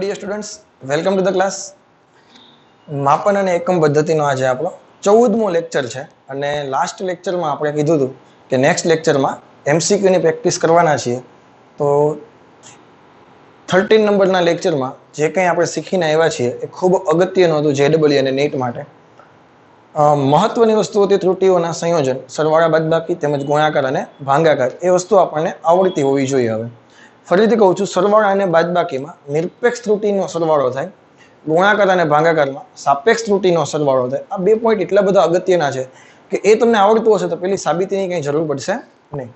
Dear students, welcome to the class. માપન અને એકમ પદ્ધતિનો આજે આપણો 14મો લેક્ચર છે અને લાસ્ટ લેક્ચરમાં આપણે કીધું હતું કે નેક્સ્ટ લેક્ચરમાં એમસીક્યુની પ્રેક્ટિસ કરવાના છીએ. તો 13 નંબરના લેક્ચરમાં જે કંઈ આપણે શીખીને આવ્યા છીએ એ ખૂબ અગત્યનું હતું જેડબલ્યુ અને નીટ માટે. મહત્વની વસ્તુ હતી ત્રુટીઓના સંયોજન, સરવાળા બાદબાકી તેમજ ગુણાકાર અને ભાગાકાર. એ વસ્તુ આપણને આવડતી હોવી જોઈએ. હવે ફરીથી કહું છું, સરવાળા અને બાદબાકીમાં નિરપેક્ષ ત્રુટીનો સરવાળો થાય, ગુણાકાર અને ભાગાકારમાં સાપેક્ષ ત્રુટીનો સરવાળો થાય. આ 2 પોઈન્ટ એટલા બધા અગત્યના છે કે એ તમને આવડતું હશે તો પેલી સાબિતીની કંઈ જરૂર પડશે નહીં.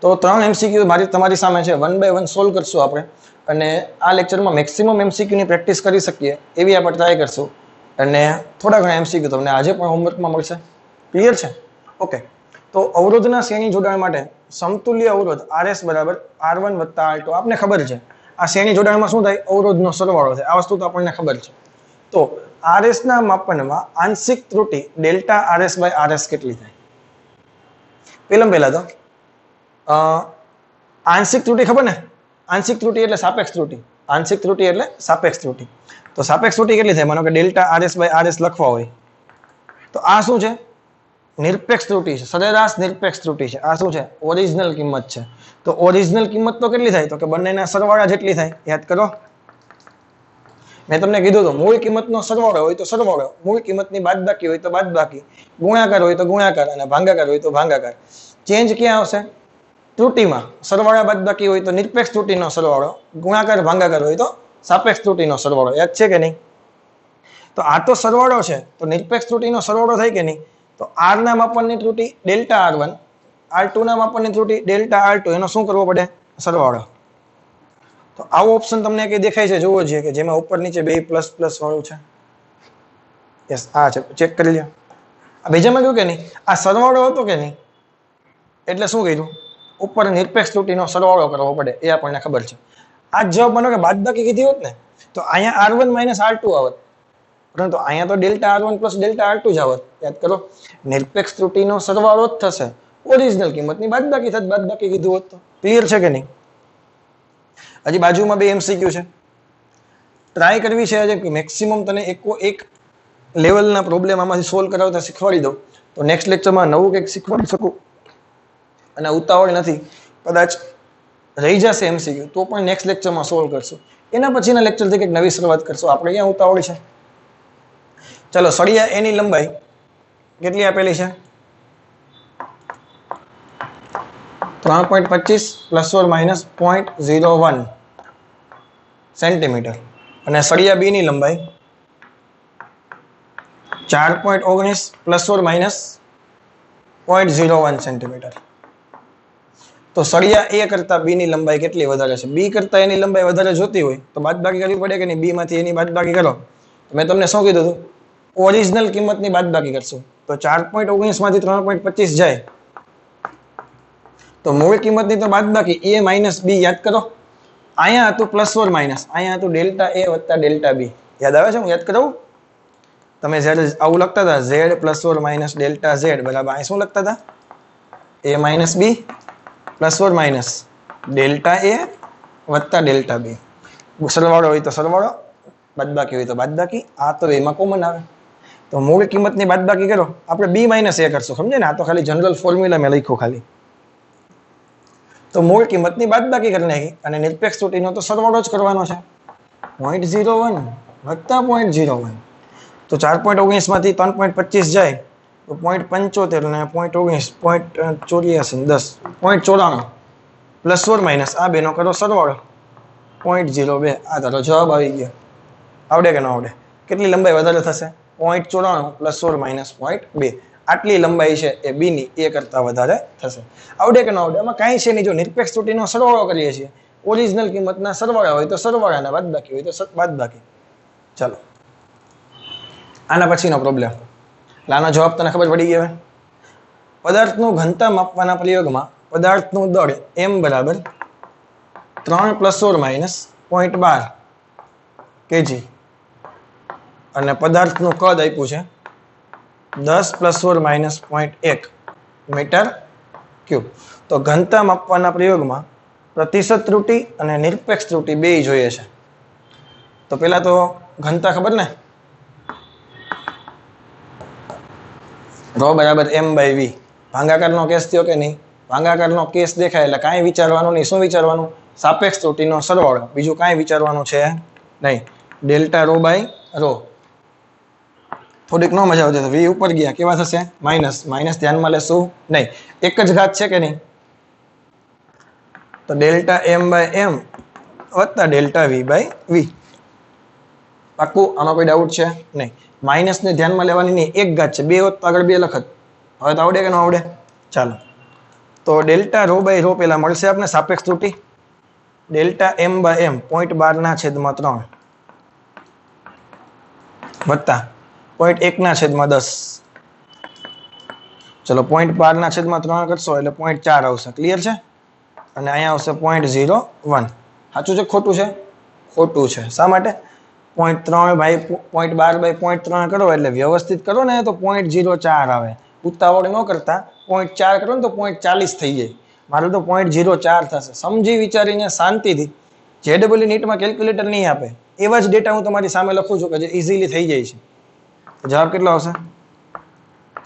તો 3 એમસીક્યુ તમારી સામે છે, 1 બાય 1 સોલ્વ કરશું આપણે અને આ લેક્ચરમાં મેક્સિમમ એમસીક્યુની પ્રેક્ટિસ કરી શકીએ એવી આપણે ટ્રાય કરશું અને થોડા ઘણા એમસીક્યુ તમને આજે પણ હોમવર્કમાં મળશે. ક્લિયર છે? ઓકે. તો અવરોધના શ્રેણી જોડાણ માટે સમતુલ્ય અવરોધ RS બરાબર R1 વત્તા R2 આપને ખબર છે. આ શ્રેણી જોડાણમાં શું થાય? અવરોધનો સરવાળો થાય. આ વસ્તુ તો આપણને ખબર છે. તો RS ના માપનમાં આંશિક ત્રુટી ડેલ્ટા RS બાય RS કેટલી થાય? પહેલા તો આંશિક ત્રુટી ખબર ને? આંશિક ત્રુટી એટલે સાપેક્ષ ત્રુટી. આંશિક ત્રુટી એટલે સાપેક્ષ ત્રુટી. તો સાપેક્ષ ત્રુટી કેટલી થાય? માનો કે ડેલ્ટા RS બાય RS લખવા હોય તો આ શું છે? નિરપેક્ષ ત્રુટી છે, સરેરાશ નિરપેક્ષ ત્રુટી છે. આ શું છે? ઓરિજિનલ કિંમત છે. તો ઓરિજિનલ કિંમત તો કેટલી થાય? તો કે બંનેના સરવાળા જેટલી થાય. યાદ કરો, મેં તમને કીધું તો મૂળ કિંમતનો સરવાળો હોય તો સરવાળો, મૂળ કિંમતની બાદબાકી હોય તો બાદબાકી, ગુણાકાર હોય તો ગુણાકાર અને ભાગાકાર હોય તો ભાગાકાર. ચેન્જ ક્યાં આવશે? ત્રુટીમાં. સરવાળા બાદબાકી હોય તો નિરપેક્ષ ત્રુટીનો સરવાળો, ગુણાકાર ભાગાકાર હોય તો સાપેક્ષ ત્રુટીનો સરવાળો. યાદ છે કે નહીં? તો આ તો સરવાળો છે, તો નિરપેક્ષ ત્રુટીનો સરવાળો થાય કે નહીં? તો R ના માપનની ત્રુટી ડેલ્ટા R1, R2 ના માપનની ત્રુટી ડેલ્ટા R2, એનો શું કરવો પડે? સરવાળો. તો આવો ઓપ્શન તમને કઈ દેખાય છે? જોવો જોઈએ કે જેમાં ઉપર નીચે બે પ્લસ પ્લસ વાળું છે. યસ, આ છે. ચેક કરી લ્યો. આ બીજામાં કહ્યું કે નહીં? આ સરવાળો હતો કે નહીં? એટલે શું કર્યું? ઉપર નિરપેક્ષ ત્રુટીનો સરવાળો કરવો પડે, એ આપણને ખબર છે. આ જવાબ માનો કે બાદબાકી કીધી હોત ને તો અહીંયા R1 માઇનસ R2 આવત, પરંતુ અહીંયા તો delta R1 plus delta R2 જ આવત. યાદ કરો, નિરપેક્ષ ત્રુટીનો સરવાળો જ થશે, ઓરિજિનલ કિંમતની બાદબાકી થત. બાદબાકી કીધું હોત તો. ક્લિયર છે કે નહીં? હજી બાજુમાં 2 એમસીક્યુ છે. ટ્રાય કરવી છે આજે કે મેક્સિમમ તને એક લેવલના પ્રોબ્લેમ આમાંથી સોલ્વ કરાવતા શીખવાડી દઉં તો નેક્સ્ટ લેક્ચરમાં નવું કંઈક શીખવાડી શકું. અને ઉતાવળ નથી, કદાચ રહી જશે એમસીક્યુ તો પણ નેક્સ્ટ લેક્ચરમાં સોલ્વ કરશું. એના પછીના લેક્ચરથી કંઈક નવી શરૂઆત કરશું. આપણે ક્યાં ઉતાવળ છે? ચલો, સળિયા એની લંબાઈ કેટલી આપેલી છે? 3.25 પ્લસ ઓર માઇનસ 0.01 સેન્ટીમીટર અને સળિયા બી ની લંબાઈ 4.19 પ્લસ ઓર માઇનસ 0.01 સેન્ટીમીટર. તો સળિયા એ કરતા બી ની લંબાઈ કેટલી વધારે છે? બી કરતા એની લંબાઈ વધારે જોતી હોય તો બાદબાકી કરવી પડે કે નહીં? બી માંથી એની બાદબાકી કરો. મેં તમને શું કીધું હતું? ઓરિજિનલ કિંમતની બાદબાકી કરશું. તો 4.19 માંથી 3.25 જાય તો મૂળ કિંમતની તો બાદબાકી એ માઇનસ બી. યાદ કરો, અહીંયા હતું પ્લસ ઓર માઇનસ, અહીંયા હતું ડેલ્ટા એ વત્તા ડેલ્ટા બી. યાદ આવે છે? હું યાદ કરાવું? તમે જ્યારે આવું લખતા હતા Z plus or minus delta Z બરાબર અહીં શું લખતા હતા? A minus B plus or minus delta A વત્તા ડેલ્ટા બી. સરવાળો હોય તો સરવાળો, બાદબાકી હોય તો બાદબાકી. આ તો એમાં કોમન આવે. તો મૂળ કિંમતની બાદબાકી કરો. આપણે બી માઇનસ એ કરશું, સમજે ને? આ તો ખાલી જનરલ ફોર્મ્યુલા મેં લખ્યું ખાલી. તો મૂળ કિંમતની બાદબાકી કરી નાખી અને નિરપેક્ષ ત્રુટીનો તો સરવાળો જ કરવાનો છે. 0.01 વત્તા 0.01. તો 4.19 માંથી 3.25 જાય તો 0.75 અને 0.19 0.84 10 0.94 પ્લસ ઓર માઇનસ આ બેનો કરો સરવાળો 0.02. આ તારો જવાબ આવી ગયો. આવડે કે ન આવડે? કેટલી લંબાઈ વધારે થશે? 0.94 પ્લસ ઓર માઇનસ 0.2. આટલી લંબાઈ છે એ બી ની એ કરતા વધારે થશે. આવડે કે ન આવડે? એમાં કાંઈ છે નહીં. જો નિરપેક્ષ ત્રુટીનો સરવાળો કરીએ છીએ, ઓરિજિનલ કિંમતના સરવાળા હોય તો સરવાળાના, બાદબાકી હોય તો બાદબાકી. ચાલો, આના પછીનો પ્રોબ્લેમ. આનો જવાબ તને ખબર પડી ગયો? પદાર્થનું ઘનતા માપવાના પ્રયોગમાં પદાર્થનું દળ m બરાબર 3 પ્લસ ઓર માઇનસ 0.12 kg અને પદાર્થનું કદ આપ્યું છે 10 plus or minus 0.1 metre cube. તો ઘનતા માપવાના પ્રયોગમાં પ્રતિશત ત્રુટી અને નિરપેક્ષ ત્રુટી બે જોઈએ છે. तो पहला तो घनता खबर ने रो बराबर m/v भांगाकारનો કેસ થયો કે નહીં ભાંગાકારનો કેસ દેખાય એટલે કાંઈ વિચારવાનું નહીં શું વિચારવાનું સાપેક્ષ ત્રુટીનો સરવાળો બીજું કાંઈ વિચારવાનું છે નહીં ડેલ્ટા રો બાય રો થોડીક નો મજા આવતી v ઉપર ગયા કેવા થશે માઈનસ માઈનસ ધ્યાનમાં લેશું નહીં એક જ ઘાત છે કે નહીં તો ડેલ્ટા m/m વત્તા ડેલ્ટા v/v પાક્કું આમાં કોઈ ડાઉટ છે નહીં માઇનસ ને ધ્યાનમાં લેવાની નહીં એક ઘાત છે બે હોત તો આગળ બે લખત હવે તો આવડે કે ન આવડે ચાલો તો ડેલ્ટા રો બાય રો પેલા મળશે આપણે સાપેક્ષ ત્રુટી ડેલ્ટા m/m 0.12/3 વત્તા 0.1/10 ચલો 0.12/3 કરશો એટલે 0.4 આવશે ક્લિયર છે અને અહીંયા આવશે 0.01 સાચું છે ખોટું છે ખોટું છે શા માટે 0.12/0.3 કરો એટલે વ્યવસ્થિત કરો ને તો 0.04 આવે ઉતાવળ ન કરતા 0.4 કરો ને તો 0.40 થઈ જાય મારું તો 0.04 થશે સમજી વિચારીને શાંતિથી JEE નીટમાં કેલ્ક્યુલેટર નહીં આપે એવા જ ડેટા હું તમારી સામે લખું છું કે જે ઇઝીલી થઈ જાય છે જવાબ કેટલો આવશે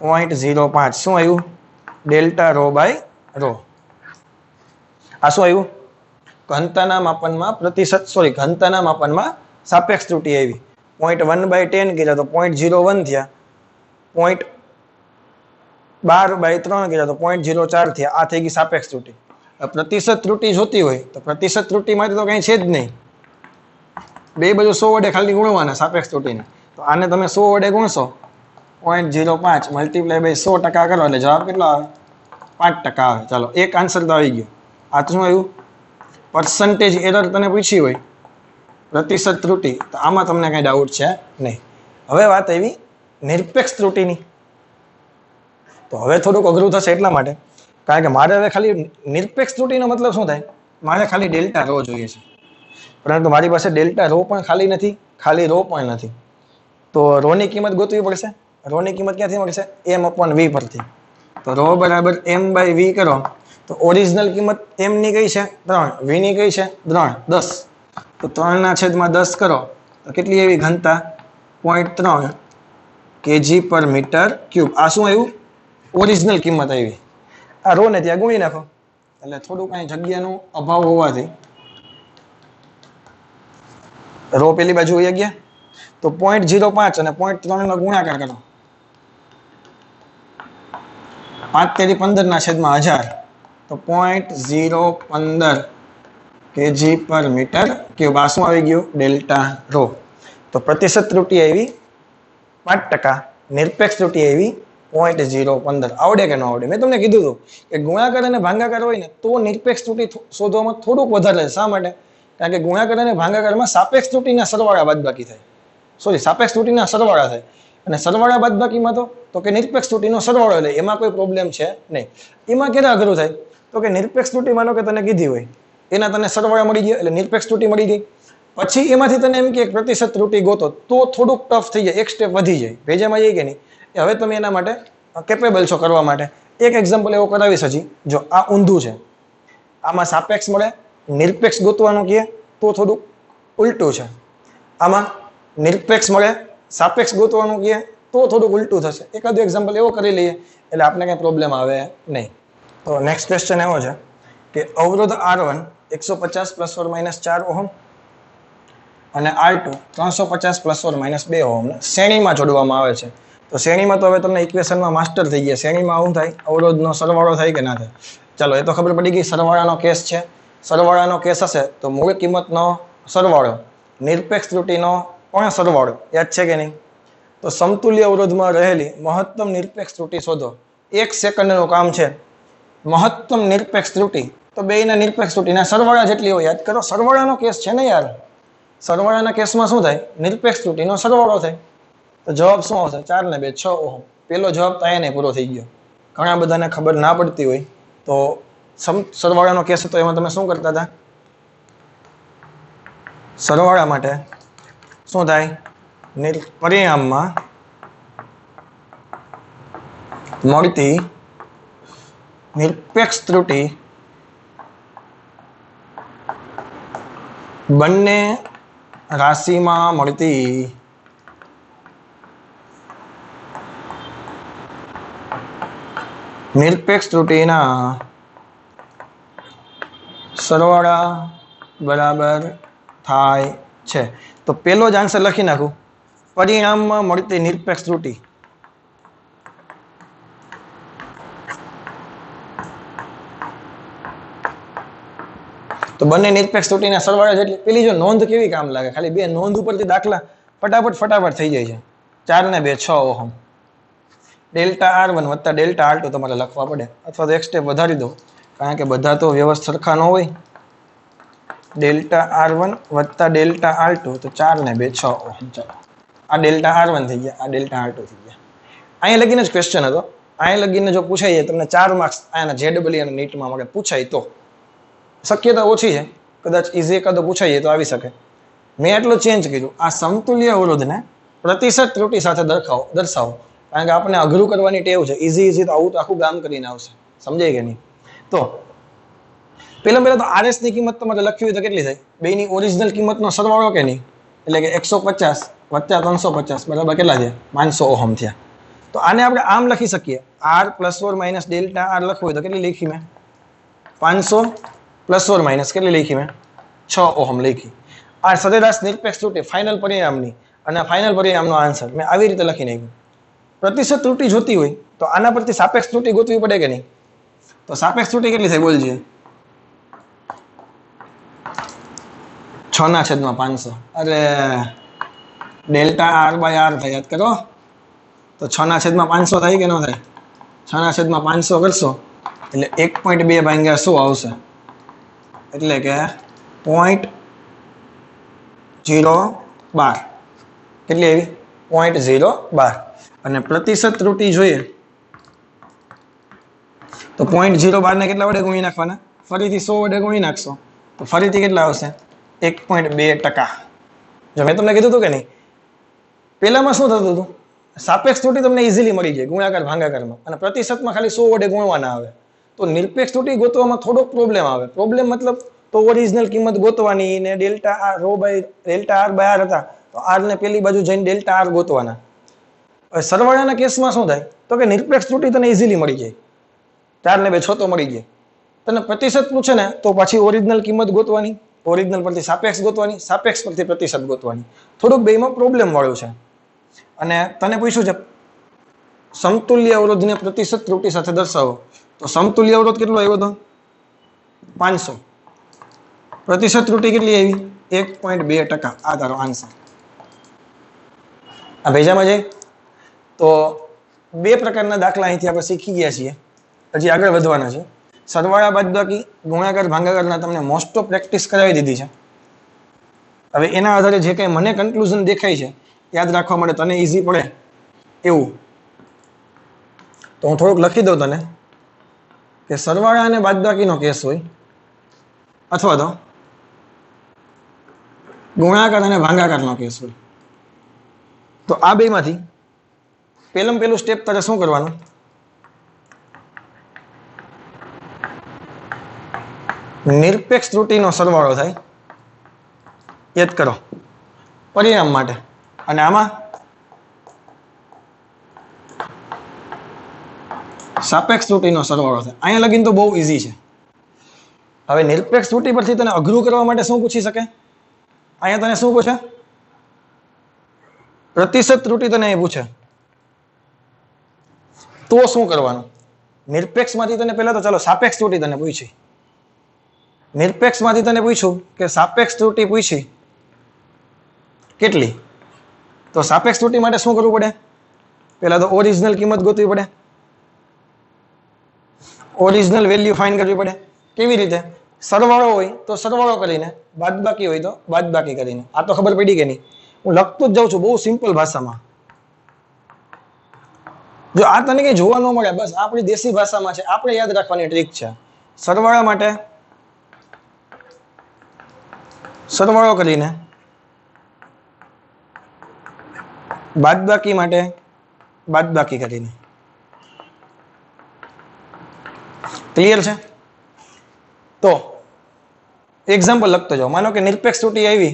0.05 શું આવ્યું ડેલ્ટા રો બાય રો આ શું આવ્યું ઘનતાના માપનમાં ઘનતાના માપનમાં સાપેક્ષ ત્રુટી આવી 0.1/10 કર્યા તો 0.01 થયા 0.12/3 કર્યા તો 0.04 થયા આ થઈ ગઈ સાપેક્ષ ત્રુટી પ્રતિશત ત્રુટી જોતી હોય તો પ્રતિશત ત્રુટી માટે તો કંઈ છે જ નહીં બે બાજુ 100 વડે ખાલી ગુણવાના સાપેક્ષ ત્રુટીને તો આને તમે 100 વડે ગુણશો 0.05 મલ્ટીપ્લાય બાય 100% કરો એટલે જવાબ કેટલો આવે 5% આવે ચાલો એક આન્સર તો આવી ગયો આ તો શું આવ્યું પર્સન્ટેજ એરર તને પૂછી હોય પ્રતિશત ત્રુટી તો આમાં તમને કઈ ડાઉટ છે નહીં હવે વાત આવી નિરપેક્ષ ત્રુટીની તો હવે થોડુંક અઘરું થશે એટલા માટે કારણ કે મારે હવે ખાલી નિરપેક્ષ ત્રુટીનો મતલબ શું થાય મારે ખાલી ડેલ્ટા રો જોઈએ છે પરંતુ મારી પાસે ડેલ્ટા રો પણ ખાલી નથી ખાલી રો પણ નથી તો રોની કિંમત ગોતવી પડશે રોની કિંમત ક્યાંથી મળશે m/v પરથી તો રો બરાબર m/v કરો તો ઓરિજિનલ કિંમત m ની કઈ છે 3 v ની કઈ છે 10 તો 3/10 કરો તો કેટલી એવી ઘનતા 0.3 kg/m3 આ શું આવ્યું ઓરિજિનલ કિંમત આવી આ રો ને ત્યાં ગુણી નાખો એટલે થોડું કઈ જગ્યાનો અભાવ હોવાથી રો પેલી બાજુ વહી ગયા તો 0.05 અને 0.3 નો ગુણાકાર કરો 5×15/1000 તો 0.015 kg/m3 આ શું આવી ગયું ડેલ્ટા રો તો પ્રતિશત ત્રુટી આવી 5% નિરપેક્ષ ત્રુટી આવી 0.015 આવડે કે ન આવડે મેં તમને કીધું હતું કે ગુણાકાર અને ભાગાકાર હોય ને તો નિરપેક્ષ ત્રુટી શોધવામાં થોડુંક વધારે શા માટે કારણ કે ગુણાકાર અને ભાગાકારમાં સાપેક્ષ ત્રુટીના સરવાળા બાદબાકી થાય સાપેક્ષ ત્રુટીના સરવાળા થાય અને સરવાળા બાદબાકીમાં તો કે નિરપેક્ષ ત્રુટીનો સરવાળો એટલે એમાં કોઈ પ્રોબ્લેમ છે નહીં એમાં ક્યારે અઘરું થાય તો કે નિરપેક્ષ ત્રુટી માનો કે તને કીધી હોય એના તને સરવાળા મળી ગયા એટલે નિરપેક્ષ ત્રુટી મળી ગઈ પછી એમાંથી તને એમ કે પ્રતિશત ત્રુટી ગોતો તો થોડુંક ટફ થઈ જાય એક સ્ટેપ વધી જાય ભેજામાં જાય કે નહીં હવે તમે એના માટે કેપેબલ છો કરવા માટે એક એક્ઝામ્પલ એવો કરાવીશ હજી જો આ ઊંધું છે આમાં સાપેક્ષ મળે નિરપેક્ષ ગોતવાનું કહે તો થોડુંક ઉલટું છે આમાં નિરપેક્ષ મળે સાપેક્ષ ગોતવાનું કહે તો થોડુંક ઉલટું થશે એકાદું એક્ઝામ્પલ એવો કરી લઈએ એટલે આપણે કંઈ પ્રોબ્લેમ આવે નહીં તો નેક્સ્ટ ક્વેશ્ચન એવો છે કે અવરોધ R1 150 ± 4 ઓહમ અને R2 350 ± 2 ઓહમ શ્રેણીમાં જોડવામાં આવે છે તો શ્રેણીમાં તો હવે તમને ઇક્વેશનમાં માસ્ટર થઈ ગયા શ્રેણીમાં આવું થાય અવરોધનો સરવાળો થાય કે ના થાય ચાલો એ તો ખબર પડી ગઈ સરવાળાનો કેસ છે સરવાળાનો કેસ હશે તો મૂળ કિંમતનો સરવાળો નિરપેક્ષ ત્રુટીનો પણ સરવાળો યાદ છે કે નહીં તો સમતુલ્ય અવરોધમાં રહેલી મહત્તમ નિરપેક્ષ ત્રુટી શોધો 1 સેકન્ડનું કામ છે મહત્તમ નિરપેક્ષ ત્રુટી તો બેયના નિરપેક્ષ ત્રુટીના સરવાળા જેટલી હોય યાદ કરો સરવાળાનો કેસ છે ને યાર સરવાળાના કેસમાં શું થાય નિરપેક્ષ ત્રુટીનો સરવાળો થાય તો જવાબ શું આવશે 4 ને 2 6 ઓહમ પેલો જવાબ તો અહીંયા પૂરો થઈ ગયો ઘણા બધાને ખબર ના પડતી હોય તો સરવાળાનો કેસ હતો એમાં તમે શું કરતા હતા સરવાળા માટે શું થાય પરિણામમાં મળતી નિરપેક્ષ ત્રુટી બંને રાશિમાં મળતી નિરપેક્ષ ત્રુટિના સરવાળા બરાબર થાય છે. તો પેલો જ આન્સર લખી નાખું, પરિણામમાં મળતી નિરપેક્ષ ત્રુટિ. તો બંને નિરપેક્ષ ત્રુટિના સરવાળા જેટલી. પેલી જો નોંધ કેવી કામ લાગે, ખાલી બે નોંધ ઉપરથી દાખલા ફટાફટ થઈ જાય છે. 4 ને 2 6 ઓહમ. ડેલ્ટા R1 વત્તા ડેલ્ટા R2 તમારે લખવા પડે, અથવા તો એક સ્ટેપ વધારી દો, કારણ કે બધા તો વ્યવસ્થિત સરખા ન હોય. ડેલ્ટા R1 વત્તા ડેલ્ટા R2 તો 4 ને 2 6 ઓહમ. ચાલો, આ ડેલ્ટા R1 થઈ ગયા, આ ડેલ્ટા R2 થઈ ગયા. અહીંયા લગીને જ ક્વેશ્ચન હતો. અહીંયા લગીને જો પૂછાય તમને 4 માર્ક્સ આના JEE અને નીટમાં મળે, પૂછાય તો. શક્યતા ઓછી છે, કદાચ ઈઝી એકાદો પૂછાઈએ તો આવી શકે. મેં એટલું ચેન્જ કર્યું, આ સમતુલ્ય અવરોધને પ્રતિશત ત્રુટિ સાથે દર્શાવો, કારણ કે આપણે અઘરું કરવાની ટેવ છે. ઈઝી તો આવું તો આખું ગામ કરીને આવશે. સમજાય કે નહીં? તો પહેલા તો RS ની કિંમત તમારે લખવી હોય તો કેટલી થાય? બેની ઓરિજિનલ કિંમતનો સરવાળો કે નહીં, એટલે કે 150 વત્તા 350 બરાબર કેટલા થયા? 500 ઓહમ થયા. તો આને આપણે આમ લખી શકીએ, R ± ડેલ્ટા R લખવું હોય તો કેટલી લખી મેં? 500 ± કેટલી લખી મેં? 6 ઓહમ લખી. આ સરેરાશ નિરપેક્ષ ત્રુટિ ફાઇનલ પરિણામની, અને ફાઇનલ પરિણામનો આન્સર મેં આવી રીતે લખી નાખ્યું. પ્રતિશત ત્રુટિ જોતી હોય તો આના પરથી સાપેક્ષ ત્રુટિ ગોતવી પડે કે નહીં? તો સાપેક્ષ ત્રુટિ કેટલી થાય બોલજે? 6/500. અરે ડેલ્ટા R/R થાય, યાદ કરો. તો 6/500 થાય કે ન થાય? 6/500 કરશો એટલે 1.2 ભાગ્યા 100 આવશે, એટલે કે 0.012. કેટલી આવી? 0.012. અને પ્રતિશત ત્રુટિ જોઈએ તો 0.012 ને કેટલા વડે ગુણી નાખવાના? ફરીથી 100 વડે ગુણી નાખશો તો ફરીથી કેટલા આવશે? 1.2%. જો મેં તમને કીધું હતું કે નહીં, પેલામાં શું થતું હતું? સાપેક્ષ ત્રુટિ તમને ઇઝીલી મળી જાય ગુણાકાર ભાગાકારમાં, અને પ્રતિશતમાં ખાલી 100 વડે ગુણવાના આવે. તો નિરપેક્ષ ત્રુટિ ગોતવામાં થોડોક પ્રોબ્લેમ આવે. પ્રોબ્લેમ મતલબ તો ઓરિજિનલ કિંમત ગોતવાની, ને ડેલ્ટા R/R હતા તો R ને પેલી બાજુ જઈને ડેલ્ટા R ગોતવાના. સરવાળાના કેસમાં શું થાય? તો કે નિરપેક્ષ ત્રુટિ તને ઇઝીલી મળી જાય, 4 ને 2 6 તો મળી જાય. તને પ્રતિશત પૂછે ને તો પાછી ઓરિજિનલ કિંમત ગોતવાની, ઓરિજિનલ પરથી સાપેક્ષ ગોતવાની, સાપેક્ષ પરથી પ્રતિશત ગોતવાની. થોડુંક બેમાં પ્રોબ્લેમ વાળું છે. અને તને પૂછ્યું છે સમતુલ્ય અવરોધને પ્રતિશત ત્રુટિ સાથે દર્શાવો, તો સમતુલ્ય અવરોધ કેટલો આવ્યો હતો? 500. પ્રતિશત ત્રુટિ કેટલી આવી? 1.2%. આ તારો આન્સર. આ ભેજામાં જાય. તો 2 પ્રકારના દાખલા અહીંથી આપણે શીખી ગયા છીએ, હજી આગળ વધવાના છે. સરવાળા બાદબાકી ગુણાકાર ભાગાકારના તમને મોસ્ટ ઓફ પ્રેક્ટિસ કરાવી દીધી છે. હવે એના આધારે જે કંઈ મને કન્ક્લુઝન દેખાય છે યાદ રાખવા માટે, તને ઈઝી પડે એવું, તો હું થોડુંક લખી દઉં તને કે સરવાળા અને બાદબાકીનો કેસ હોય, અથવા તો ગુણાકાર અને ભાગાકારનો કેસ હોય. તો આ બેમાંથી પહેલું સ્ટેપ તારે શું કરવાનું? નિરપેક્ષ ત્રુટિનો સરવાળો થાય, યાદ કરો પરિણામ માટે. અને આમાં સાપેક્ષ ત્રુટિનો સરવાળો થાય. અહીંયા લગીને તો બહુ ઈઝી છે. હવે નિરપેક્ષ ત્રુટિ પરથી તને અઘરું કરવા માટે શું પૂછી શકે? અહીંયા તને શું પૂછે? પ્રતિશત ત્રુટિ તને એ પૂછે, તો શું કરવાનું? નિરપેક્ષમાંથી તને પહેલા તો ચાલો સાપેક્ષ ત્રુટિ તને પૂછી. નિરપેક્ષમાંથી તને પૂછ્યું કે સાપેક્ષ ત્રુટિ પૂછી કેટલી? તો સાપેક્ષ ત્રુટિ માટે શું કરવું પડે? પહેલા તો ઓરિજિનલ કિંમત ગોતવી પડે, ઓરિજિનલ વેલ્યુ ફાઇન્ડ કરવી પડે. કેવી રીતે? સરવાળો હોય તો સરવાળો કરીને, બાદબાકી હોય તો બાદબાકી કરીને. આ તો ખબર પડી કે નહીં? હું લખતો જ જાઉં છું બહુ સિમ્પલ ભાષામાં. જો આ તને કઈ જોવા ન મળે, બસ આપણી દેશી ભાષામાં છે, આપણે યાદ રાખવાની ટ્રીક છે. સરવાળા માટે સરવાળો કરીને, બાદબાકી માટે બાદબાકી કરીને. ક્લિયર છે? તો એક્ઝામ્પલ લખતો જાઓ. માનો કે નિરપેક્ષ ત્રુટિ આવી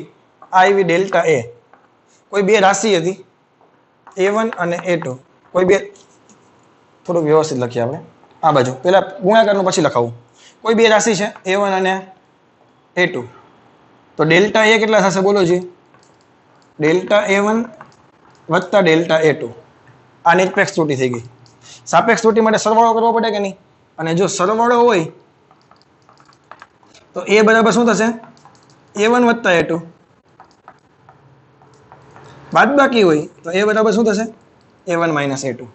આ આવી ડેલ્ટા એ, કોઈ બે રાશિ હતી A1 અને A2, કોઈ બે, થોડું વ્યવસ્થિત લખીએ આપણે આ બાજુ, પેલા ગુણાકારનું પછી લખાવું. કોઈ બે રાશિ છે A1 અને A2, તો ડેલ્ટા એ કેટલા થશે બોલો જી? ડેલ્ટા A1 વત્તા ડેલ્ટા A2. આ નિરપેક્ષ ત્રુટિ થઈ ગઈ. સાપેક્ષ ત્રુટિ માટે સરવાળો કરવો પડે કે નહીં? અને જો સરવાળો હોય તો A બરાબર શું થશે? A1 વત્તા A2. બાદબાકી હોય તો A બરાબર શું થશે? A1 minus A2.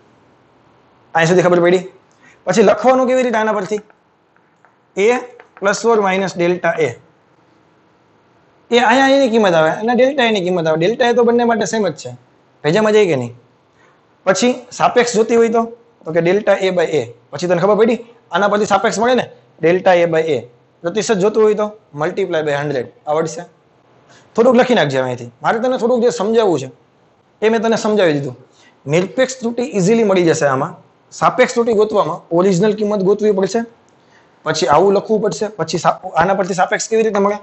અહીં સુધી ખબર પડી? પછી લખવાનું કેવી રીતે આના પરથી? A plus or minus delta A. એ અહીંયા એની કિંમત આવે અને ડેલ્ટા એની કિંમત આવે. ડેલ્ટા એ તો બંને માટે સેમ જ છે, ભેજામાં જાય કે નહીં? પછી સાપેક્ષ જોતી હોય તો કે ડેલ્ટા A બાય A. પછી તને ખબર પડી આના પરથી સાપેક્ષ મળે ને, ડેલ્ટા A બાય A. પ્રતિશત જોતું હોય તો મલ્ટીપ્લાય બાય 100 આવડશે. થોડુંક લખી નાખજે અહીંથી, મારે તને થોડુંક જે સમજાવવું છે એ મેં તને સમજાવી દીધું. નિરપેક્ષ ત્રુટિ ઇઝીલી મળી જશે આમાં. સાપેક્ષ ત્રુટિ ગોતવામાં ઓરિજિનલ કિંમત ગોતવી પડશે, પછી આવું લખવું પડશે, પછી આના પરથી સાપેક્ષ કેવી રીતે મળે?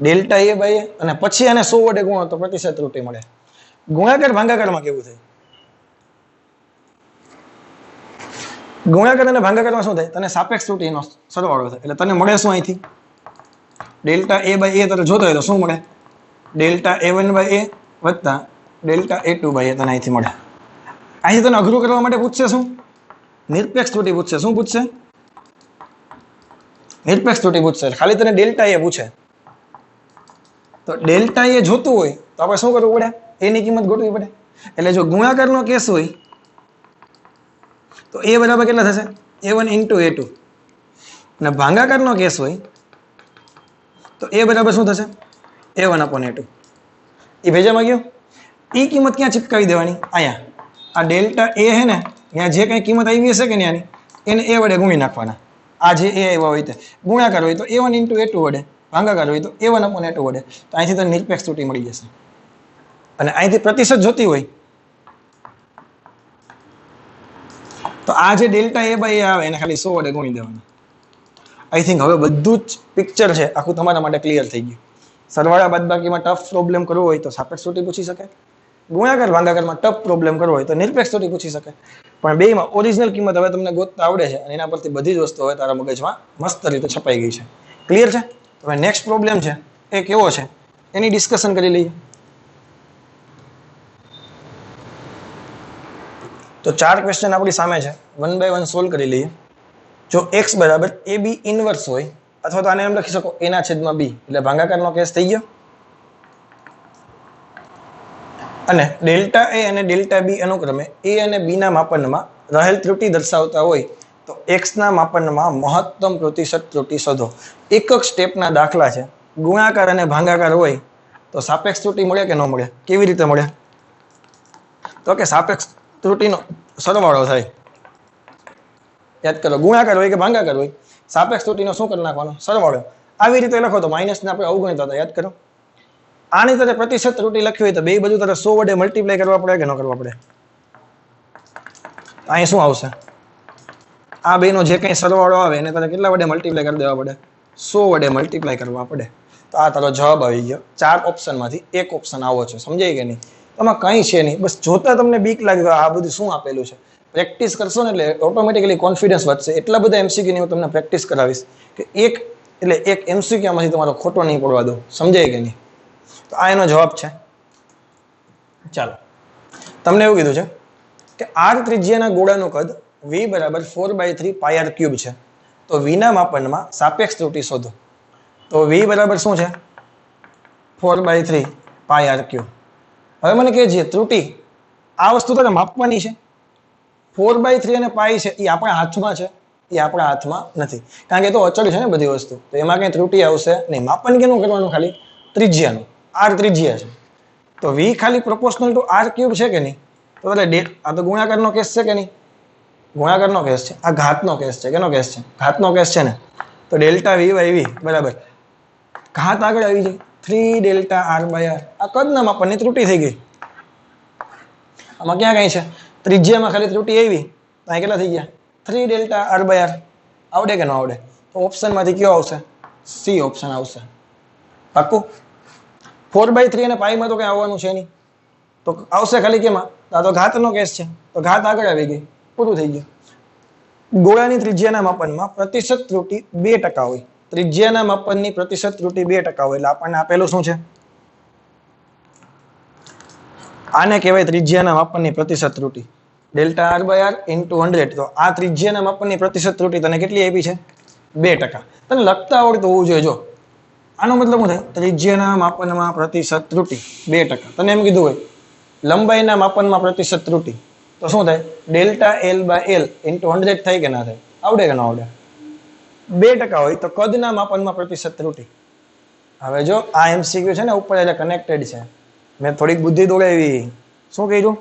ડેલ્ટા A બાય A, અને પછી આને 100 વડે ગુણો તો પ્રતિશત ત્રુટિ મળે. ગુણાકાર ભાગાકારમાં કેવું થાય? ગુણાકાર અને ભાગાકારમાં શું થાય? તને સાપેક્ષ ત્રુટિનો સરવાળો થાય, એટલે તને મળે શું અહીંથી? ડેલ્ટા A બાય A તને જોતો હોય તો શું મળે? ડેલ્ટા A1 બાય A વત્તા ડેલ્ટા A2 બાય A તને અહીંથી મળે. અહીંથી તને અઘરું કરવા માટે પૂછશે શું? નિરપેક્ષ ત્રુટિ પૂછશે. શું પૂછશે? નિરપેક્ષ ત્રુટિ પૂછશે. ખાલી તને ડેલ્ટા A પૂછે તો ડેલ્ટા A જોતું હોય તો આપણે શું કરવું પડે? એની કિંમત ગોતવી પડે. એટલે જો ગુણાકારનો કેસ હોય તો A બરાબર કેટલા થશે? A1 into A2. અને ભાગાકારનો કેસ હોય તો A બરાબર શું થશે? A1 upon A2. એ ભેજામાં ગયો. એ કિંમત ક્યાં ચિપકાવી દેવાની? અહીંયા. આ ડેલ્ટા A હે ને, ત્યાં જે કંઈ કિંમત આવી હશે કે ત્યાંની એને A વડે ગુણી નાખવાના. આ જે A આવ્યા હોય તે ગુણાકાર હોય તો A1 ઇન્ટુ A2 વડે, ભાગાકાર હોય તો A1 અપોન A2 વડે. તો અહીંથી તને નિરપેક્ષ ત્રુટિ મળી જશે. અને અહીંથી પ્રતિશત જોતી હોય તો આ જે ડેલ્ટા A બાય A આવે એને ખાલી 100 વડે ગુણી દેવાનું. આઈ થિંક હવે બધું જ પિક્ચર છે આખું તમારા માટે ક્લિયર થઈ ગયું. સરવાળા બાદબાકીમાં ટફ પ્રોબ્લેમ કરવો હોય તો સાપેક્ષ ત્રુટિ પૂછી શકે. ગુણાકાર ભાગાકારમાં ટફ પ્રોબ્લેમ કરવો હોય તો નિરપેક્ષ ત્રુટિ પૂછી શકે. પણ બેમાં ઓરિજિનલ કિંમત હવે તમને ગોતતા આવડે છે અને એના પરથી બધી જ વસ્તુ હવે તારા મગજમાં મસ્ત રીતે છપાઈ ગઈ છે. ક્લિયર છે? તો હવે નેક્સ્ટ પ્રોબ્લેમ છે એ કેવો છે એની ડિસ્કશન કરી લઈએ. તો 4 ક્વેશ્ચન આપણી સામે છે, 1 બાય 1 સોલ્વ કરી લઈએ. જો x બરાબર AB ઇનવર્સ હોય, અથવા તો આને એમ લખી શકો a ના છેદમાં b, એટલે ભાગાકારનો કેસ થઈ ગયો. અને ડેલ્ટા A અને ડેલ્ટા B અનુક્રમે A અને B ના માપનમાં રહેલ ત્રુટિ દર્શાવતા હોય તો x ના માપનમાં મહત્તમ પ્રતિશત ત્રુટિ શોધો. એક સ્ટેપના દાખલા છે. ગુણાકાર અને ભાગાકાર હોય તો સાપેક્ષ ત્રુટિ મળે કે ન મળે? કેવી રીતે મળે? તો કે સાપેક્ષ ત્રુટિનો સરવાળો થાય. યાદ કરો, ગુણાકાર હોય કે ભાગાકાર હોય, સાપેક્ષ ત્રુટિનો શું કરી નાખવાનો? સરવાળો. આવી રીતે લખો તો માઇનસને આપણે અવગણિત હતા, યાદ કરો. આની તારે પ્રતિશત ત્રુટિ લખવી હોય તો બે બાજુ તારે 100 વડે મલ્ટીપ્લાય કરવા પડે કે ન કરવા પડે? અહીં શું આવશે? આ બેનો જે કંઈ સરવાળો આવે એને તારે કેટલા વડે મલ્ટીપ્લાય કરી દેવા પડે? 100 વડે મલ્ટીપ્લાય કરવા પડે. તો આ તારો જવાબ આવી ગયો. 4 ઓપ્શનમાંથી એક ઓપ્શન આવો છે. સમજાય કે નહીં? આમાં કંઈ છે નહીં, બસ જોતા તમને બીક લાગે આ બધું શું આપેલું છે. પ્રેક્ટિસ કરશો ને એટલે ઓટોમેટિકલી કોન્ફિડન્સ વધશે. એટલા બધા એમસીક્યુ હું તમને પ્રેક્ટિસ કરાવીશ કે એક એમસીક્યુમાંથી તમારો ખોટો નહીં પડવા દો. સમજાય કે નહીં? તો આ એનો જવાબ છે. ચાલો, તમને એવું કીધું છે કે r ત્રિજ્યાના ગોળાનું કદ v બરાબર 4/3 πr ક્યુબ છે. તો v ના માપનમાં સાપેક્ષ ત્રુટિ શોધો. તો v બરાબર શું છે? 4/3 πr ક્યુબ. હવે મને કહે છે ત્રુટિ આ વસ્તુ તારે માપવાની છે. 4/3 અને પાઈ છે એ આપણા હાથમાં છે, એ આપણા હાથમાં નથી. કારણ કે એ તો અચળ છે ને બધી વસ્તુ, તો એમાં કઈ ત્રુટિ આવશે નહીં. માપન કેનું કરવાનું? ખાલી ત્રિજ્યાનું. r ત્રિજ્યા છે તો v ખાલી પ્રોપોર્શનલ ટુ r ક્યુબ છે કે નહીં? તો આ તો ગુણાકારનો કેસ છે કે નહીં? ગુણાકારનો કેસ છે. આ ઘાતનો કેસ છે. કેનો કેસ છે? ઘાતનો કેસ છે ને. તો ડેલ્ટા v બાય v બરાબર ઘાત આગળ આવી જાય 3 ડેલ્ટા r બાય r. આ કદના માપનની ત્રુટિ થઈ ગઈ. આમાં ક્યાં કઈ છે? ત્રિજ્યામાં ખાલી ત્રુટિ આવી, અહીં કેટલા થઈ ગયા? 3 ડેલ્ટા r બાય r. આવડે કે ન આવડે? તો ઓપ્શનમાંથી કયો આવશે? સી ઓપ્શન આવશે. પાક્કું? 4/3 અને પાઈમાં તો કઈ આવવાનું છે નહીં, તો આવશે ખાલી કેમાં? આ તો ઘાતનો કેસ છે, તો ઘાત આગળ આવી ગઈ, પૂરું થઈ ગયું. ગોળાની ત્રિજ્યાના માપનમાં પ્રતિશત ત્રુટિ 2% હોય. ત્રિજ્યાના માપનની પ્રતિશત ત્રુટિ 2% હોય એટલે આપણને આપેલું શું છે? આને કહેવાય ત્રિજ્યાના માપનની પ્રતિશત ત્રુટિ. Delta r/r into 100. તો આ ત્રિજ્યાના માપનની પ્રતિશત ત્રુટિ તને કેટલી આપી છે? 2%. તને લખતા આવડતું હોવું જોઈએ. જો આનો મતલબ શું થાય? ત્રિજ્યાના માપનમાં પ્રતિશત ત્રુટિ 2%. તને એમ કીધું હોય લંબાઈના માપનમાં પ્રતિશત ત્રુટિ, તો શું થાય? ડેલ્ટા l/l ઇન્ટુ 100 થાય કે ના થાય? આવડે કે ના આવડે? 2% હોય તો કદના માપનમાં પ્રતિશત ત્રુટિ. હવે જો આ MCQ છે ને ઉપર એટલે કનેક્ટેડ છે. મેં થોડીક બુદ્ધિ દોડાવી. શું કર્યું?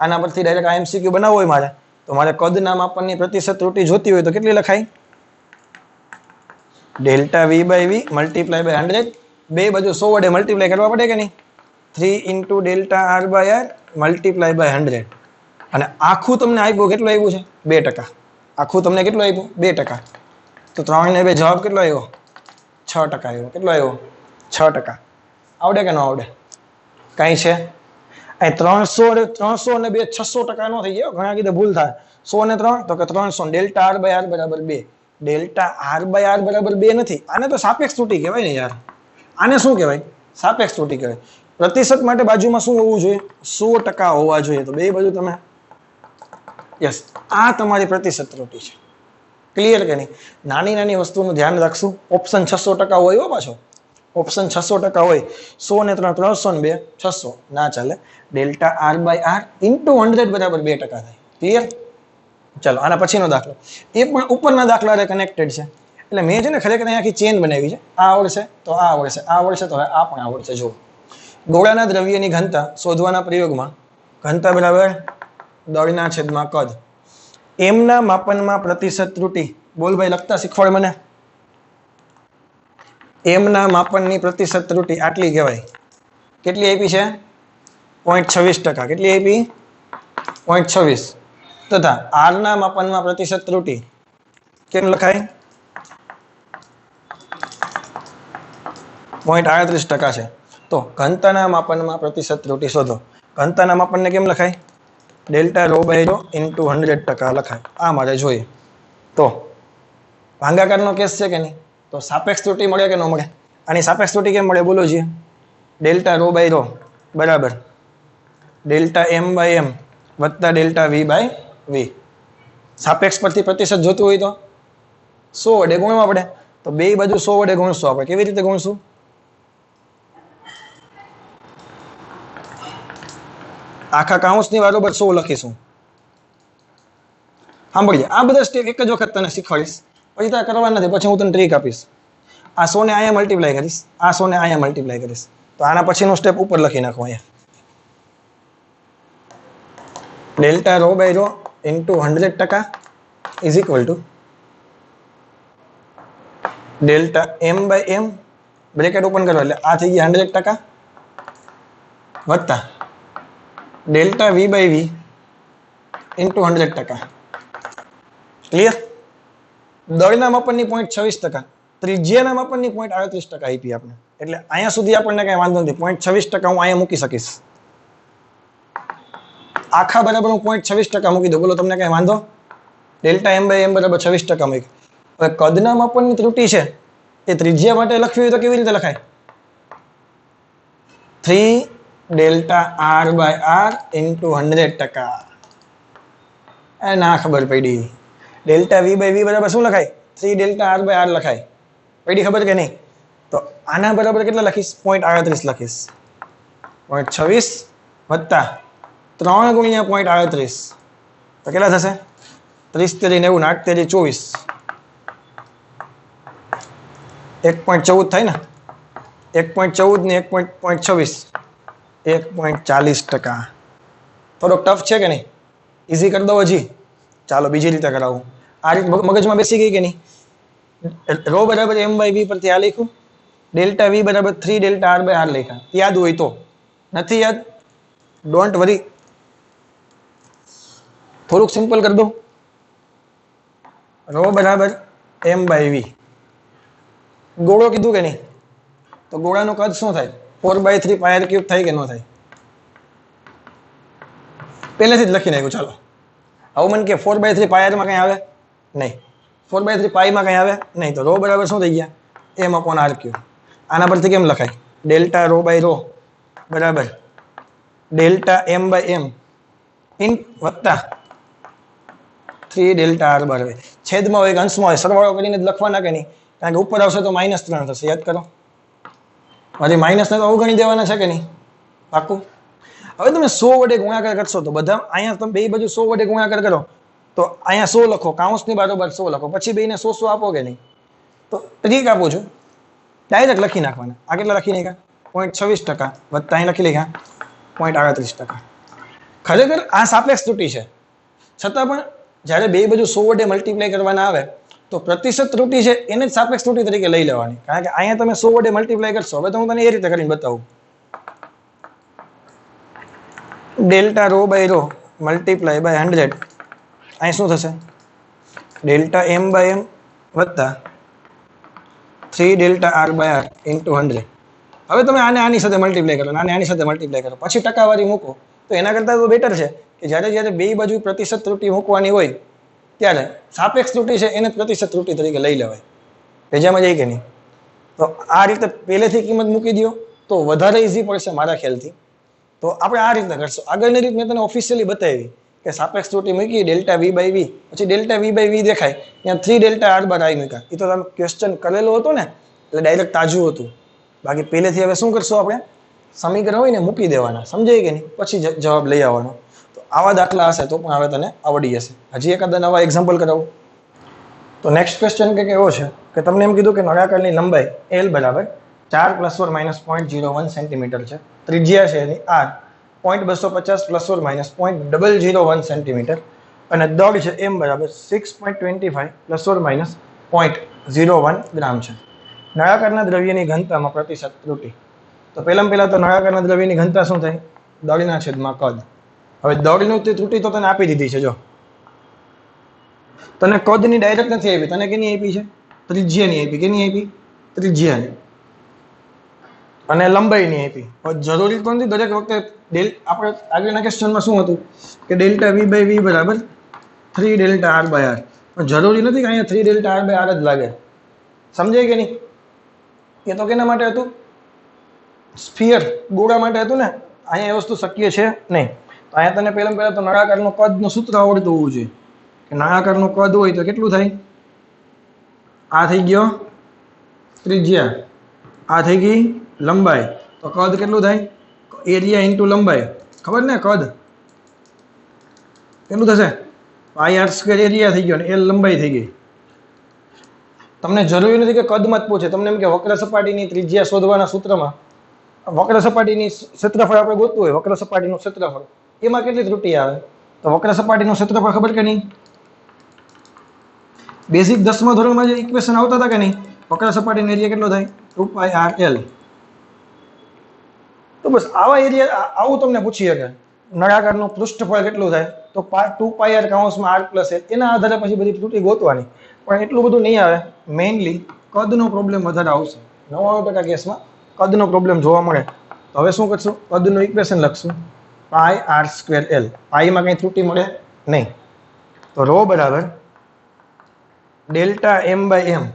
આના પરથી ડાયરેક્ટ આ MCQ બનાવવો હોય મારે, તો મારે કદના માપનની પ્રતિશત ત્રુટિ જોતી હોય તો કેટલી લખાય? Delta v/v multiply by 100. બે બાજુ 100 વડે મલ્ટીપ્લાય કરવા પડે કે નહીં? 3 into delta r/r multiply by 100. અને આખું તમને આપ્યું કેટલું આવ્યું છે? 2%. આખું તમને કેટલું આપ્યું? 2%. તો 3 ને 2 જવાબ કેટલો આવ્યો? 6% આવ્યો. કેટલો આવ્યો? 6%. આવડે કે ન આવડે? કઈ છે? અહીં 300 અને 2 600% નો થઈ ગયો. ઘણા કીધે ભૂલ થાય. 100 ને 3 તો કે 300. ડેલ્ટા r/r બરાબર 2. ડેલ્ટા r/r બરાબર 2 નથી. આને તો સાપેક્ષ ત્રુટિ કહેવાય ને યાર. આને શું કહેવાય? સાપેક્ષ ત્રુટિ કહેવાય. પ્રતિશત માટે બાજુમાં શું હોવું જોઈએ? 100% હોવા જોઈએ. તો બે બાજુ તમે યસ, આ તમારી પ્રતિશત ત્રુટિ છે. ક્લિયર કે નહીં? નાની નાની વસ્તુનું ધ્યાન રાખશું. ઓપ્શન 600% હોય પાછો. ઓપ્શન 600% હોય. 100 ને 3 300 ને 2 600 ના ચાલે. ડેલ્ટા r/r ઇન્ટુ 100 બરાબર 2% થાય. ક્લિયર? ચાલો આના પછીનો દાખલો. એ પણ ઉપરના દાખલા કનેક્ટેડ છે. એટલે મેં છે ને ખરેખર અહીં આખી ચેન બનાવી છે. આ આવડશે તો આ આવડશે, આ આવડશે તો આ પણ આવડશે. જુઓ, ગોળાના દ્રવ્યની ઘનતા શોધવાના પ્રયોગમાં ઘનતા બરાબર દળના છેદમાં કદ. એમના માપનમાં પ્રતિશત ત્રુટિ. બોલ ભાઈ, લખતા શીખવાડ મને. એમના માપનની પ્રતિશત ત્રુટિ આટલી કહેવાય. કેટલી આપી છે? 0.26%. કેટલી આપી? 0.26. તથા આરના માપનમાં પ્રતિશત ત્રુટિ કેમ લખાય? 0.38% છે. તો ઘનતાના માપનમાં પ્રતિશત ત્રુટિ શોધો. ઘનતાના માપનને કેમ લખાય? ડેલ્ટા ρ/ρ ઇન્ટુ 100% લખાય. આ મારે જોઈએ. તો ભાંગાકારનો કેસ છે કે નહીં? તો સાપેક્ષ ત્રુટિ મળે કે ન મળે? આની સાપેક્ષ ત્રુટિ કેમ મળે બોલો છીએ? ડેલ્ટા ρ/ρ બરાબર ડેલ્ટા m/m વત્તા ડેલ્ટા v/v. સાપેક્ષ પરથી પ્રતિશત જોતું હોય તો 100 વડે ગુણવા પડે. તો બે બાજુ 100 વડે ગુણશું આપણે. કેવી રીતે ગુણશું? આખા કાઉન્સની બરોબર 100 લખીશું. સાંભળીએ, આ બધા સ્ટેપ એક જ વખત તને શીખવાડીશ, પછી તારે કરવા નથી. પછી હું તને ટ્રીક આપીશ. આ 100 ને અહીંયા મલ્ટીપ્લાય કરીશ, આ 100 ને અહીંયા મલ્ટીપ્લાય કરીશ. તો આના પછીનો સ્ટેપ ઉપર લખી નાખો અહીંયા. Delta ρ/ρ into 100% is equal to delta m/m bracket open કરો એટલે આ થઈ ગયા 100% વત્તા ડેલ્ટા v/v ઇન્ટુ 100%. ક્લિયર? દળના માપનની 0.26%, ત્રિજ્યાના માપનની 0.38% આપી આપણે. એટલે અહીંયા સુધી આપણને કઈ વાંધો નથી. 0.26% હું અહીંયા મૂકી શકીશ. આખા બરાબર હું 0.26% મૂકી દઉં. બોલો તમને કઈ વાંધો? ડેલ્ટા m/m બરાબર 26% મૂકી. હવે કદના માપનની ત્રુટિ છે એ ત્રિજ્યા માટે લખવી હોય તો કેવી રીતે લખાય? 3 ડેલ્ટા r/r ઇન્ટુ 100%. ના ખબર પડી. ડેલ્ટા v/v બરાબર શું લખાય? 3 ડેલ્ટા r/r લખાય. પડી ખબર કે નહીં? તો આના બરાબર કેટલા લખીશ? 0.38 લખીશ. 0.26 વત્તા 3 ગુણ્યા 0.38 તો કેટલા થશે? 30 તેરી 90 8 તેરી 24 1.14 થાય ને? 1.14 ને 1.26 1.40%. થોડોક ટફ છે કે નહીં? ઇઝી કરી દો હજી. ચાલો બીજી રીતે કરાવું. આ રીત મગજમાં બેસી ગઈ કે નહીં? ρ બરાબર m/v પરથી આ લખ્યું. ડેલ્ટા v બરાબર 3 ડેલ્ટા r/r લખ્યા. યાદ હોય તો. નથી યાદ? Don't worry. થોડુંક સિમ્પલ કરી દો. ρ બરાબર m/v. ગોળો કીધું કે નહીં? તો ગોળાનું કદ શું થાય? 4/3 પાય આર ક્યુબ થાય કે ન થાય? પહેલેથી જ લખી નાખ્યું. ચાલો આવું મને કે 4/3 પાય આરમાં કંઈ આવે નહીં, 4/3 પાઈમાં કંઈ આવે નહીં. તો રો બરાબર શું થઈ ગયા? M upon R cube. આના પરથી કેમ લખાય? ડેલ્ટા રો બાય રો બરાબર delta M by M in વત્તા 3 ડેલ્ટા આર બાર. છેદમાં હોય કે અંશમાં હોય સરવાળો કરીને જ લખવાના કે નહીં? કારણ કે ઉપર આવશે તો -3 થશે. યાદ કરો, હજી માઇનસને તો અવગણી દેવાના છે કે નહીં? પાકું. હવે તમે 100 વડે ગુણાકાર કરશો તો બધા અહીંયા તમે બે બાજુ 100 વડે ગુણાકાર કરો તો અહીંયા 100 લખો, કાઉન્સની બારોબાર 100 લખો, પછી બેને 100 આપો કે નહીં? તો ટ્રીક આપું છું, ડાયરેક્ટ લખી નાખવાના. આ કેટલા લખી નાખ્યા? 0.26% વત્તા અહીં લખી નાખ્યા 0.38%. ખરેખર આ સાપેક્ષ ત્રુટિ છે, છતાં પણ જ્યારે બે બાજુ 100 વડે મલ્ટીપ્લાય કરવાના આવે તો પ્રતિશત ત્રુટિ છે એને જ સાપેક્ષ ત્રુટિ તરીકે લઈ લેવાની. કારણ કે અહીંયા તમે 100 વડે મલ્ટીપ્લાય કરશો. હવે તો હું તને એ રીતે કરીને બતાવું. Delta rho by rho multiply by 100, અહીં શું થશે? ડેલ્ટા એમ બાય એમ વત્તા 3 delta R by R into 100. હવે તમે આને આની સાથે મલ્ટીપ્લાય કરો, આને આની સાથે મલ્ટીપ્લાય કરો, પછી ટકાવારી મૂકો. તો એના કરતાં તો બેટર છે કે જ્યારે બે બાજુ પ્રતિશત ત્રુટિ મૂકવાની હોય ત્યારે સાપેક્ષ ત્રુટિ છે એને પ્રતિશત ત્રુટિ તરીકે લઈ લેવાય. ભેજામાં જાય કે નહીં? તો આ રીતે પહેલેથી કિંમત મૂકી દો તો વધારે ઇઝી પડશે મારા ખ્યાલથી. તો આપણે આ રીતના કરશું. આગળની રીત મેં તને ઓફિશિયલી બતાવી કે સાપેક્ષ ત્રુટિ મૂકી ડેલ્ટા વી બાય વી, પછી ડેલ્ટા વી બાય વી દેખાય ત્યાં 3 ડેલ્ટા આર બાર આવી મૂક્યા. એ તો તમે ક્વેશ્ચન કરેલો હતો ને એટલે ડાયરેક્ટ તાજું હતું. બાકી પહેલેથી હવે શું કરશું? આપણે સમીકરણ હોય ને મૂકી દેવાના, સમજાય કે નહીં? પછી જવાબ લઈ આવવાનો. તો આવા દાખલા હશે તો પણ હવે તને આવડી જશે. હજી એકાદા નવા એક્ઝામ્પલ કરાવું. તો નેક્સ્ટ ક્વેશ્ચન કે એવો છે કે તમને એમ કીધું કે નળાકારની લંબાઈ એલ બરાબર 4 ± 0.01 સેન્ટીમીટર છે, ત્રિજ્યા છે એની આર 0.250 ± 0.001 સેન્ટીમીટર, અને દળ છે એમ બરાબર 6.25 ± 0.01 ગ્રામ છે. નળાકારના દ્રવ્યની ઘનતામાં પ્રતિશત ત્રુટિ. તો પહેલા તો નળાકારના દ્રવ્યની ઘનતા શું થાય? દળના છેદમાં કદ. હવે દળની ત્રુટિ તો તને આપી દીધી છે. જો તને કદની ડાયરેક્ટ નથી આપી, તને કેની આપી છે? ત્રિજ્યાની આપી. કેની આપી? ત્રિજ્યાની. અને લંબાઈની આપી. જરૂરી તો નથી દરેક વખતે આપણે આગળના ક્વેશ્ચનમાં શું હતું કે ડેલ્ટા વી બાય વી બરાબર 3 ડેલ્ટા આર બાય આર. પણ જરૂરી નથી કે અહીંયા 3 ડેલ્ટા આર બાય આર જ લાગે. સમજાય કે નહીં? એ તો કેના માટે હતું? સ્ફિયર, ગોળા માટે હતું ને. અહીંયા એ વસ્તુ શક્ય છે નહીં. તો અહીંયા તને પહેલા તો નળાકારનું કદનું સૂત્ર આવડતું હોવું જોઈએ કે નળાકારનું કદ હોય તો કેટલું થાય? આ થઈ ગયો ત્રિજ્યા, આ થઈ ગઈ લંબાઈ. તો કદ કેટલું થાય? એરિયા ઇન્ટુ લંબાઈ. ખબર ને? કદ કેટલું થશે? પાઈ આર સ્ક્વેર એરિયા થઈ ગયો ને એલ લંબાઈ થઈ ગઈ. તમને જરૂરી નથી કે કદમાં જ પૂછે. તમને એમ કે વક્ર સપાટીની ત્રિજ્યા શોધવાના સૂત્રમાં વક્ર સપાટીની ક્ષેત્રફળ આપણે ગોતવું હોય, વક્ર સપાટીનું ક્ષેત્રફળ, એમાં કેટલી ત્રુટિ આવે? તો વક્ર સપાટીનું ક્ષેત્રફળ ખબર કે નહીં? બેઝિક 10મા ધોરણમાં જે ઇક્વેશન આવતા હતા કે નહીં? વક્ર સપાટીનો એરિયા કેટલો થાય? 2πr l. તો બસ આવા એરિયા આવું તમને પૂછી શકે. નળાકારનું પૃષ્ઠફળ કેટલું થાય? તો 2πr કાઉન્સમાં r પ્લસ l. એના આધારે પછી બધી ત્રુટિ ગોતવાની. પણ એટલું બધું નહીં આવે. મેઇનલી કદનો પ્રોબ્લેમ વધારે આવશે. 99% કેસમાં કદનો પ્રોબ્લેમ જોવા મળે. તો હવે શું કરશું? કદનું ઇક્વેશન લખશું πr²l. પાઈમાં કંઈ ત્રુટિ મળે નહીં. તો રો બરાબર ડેલ્ટા એમ બાય એમ.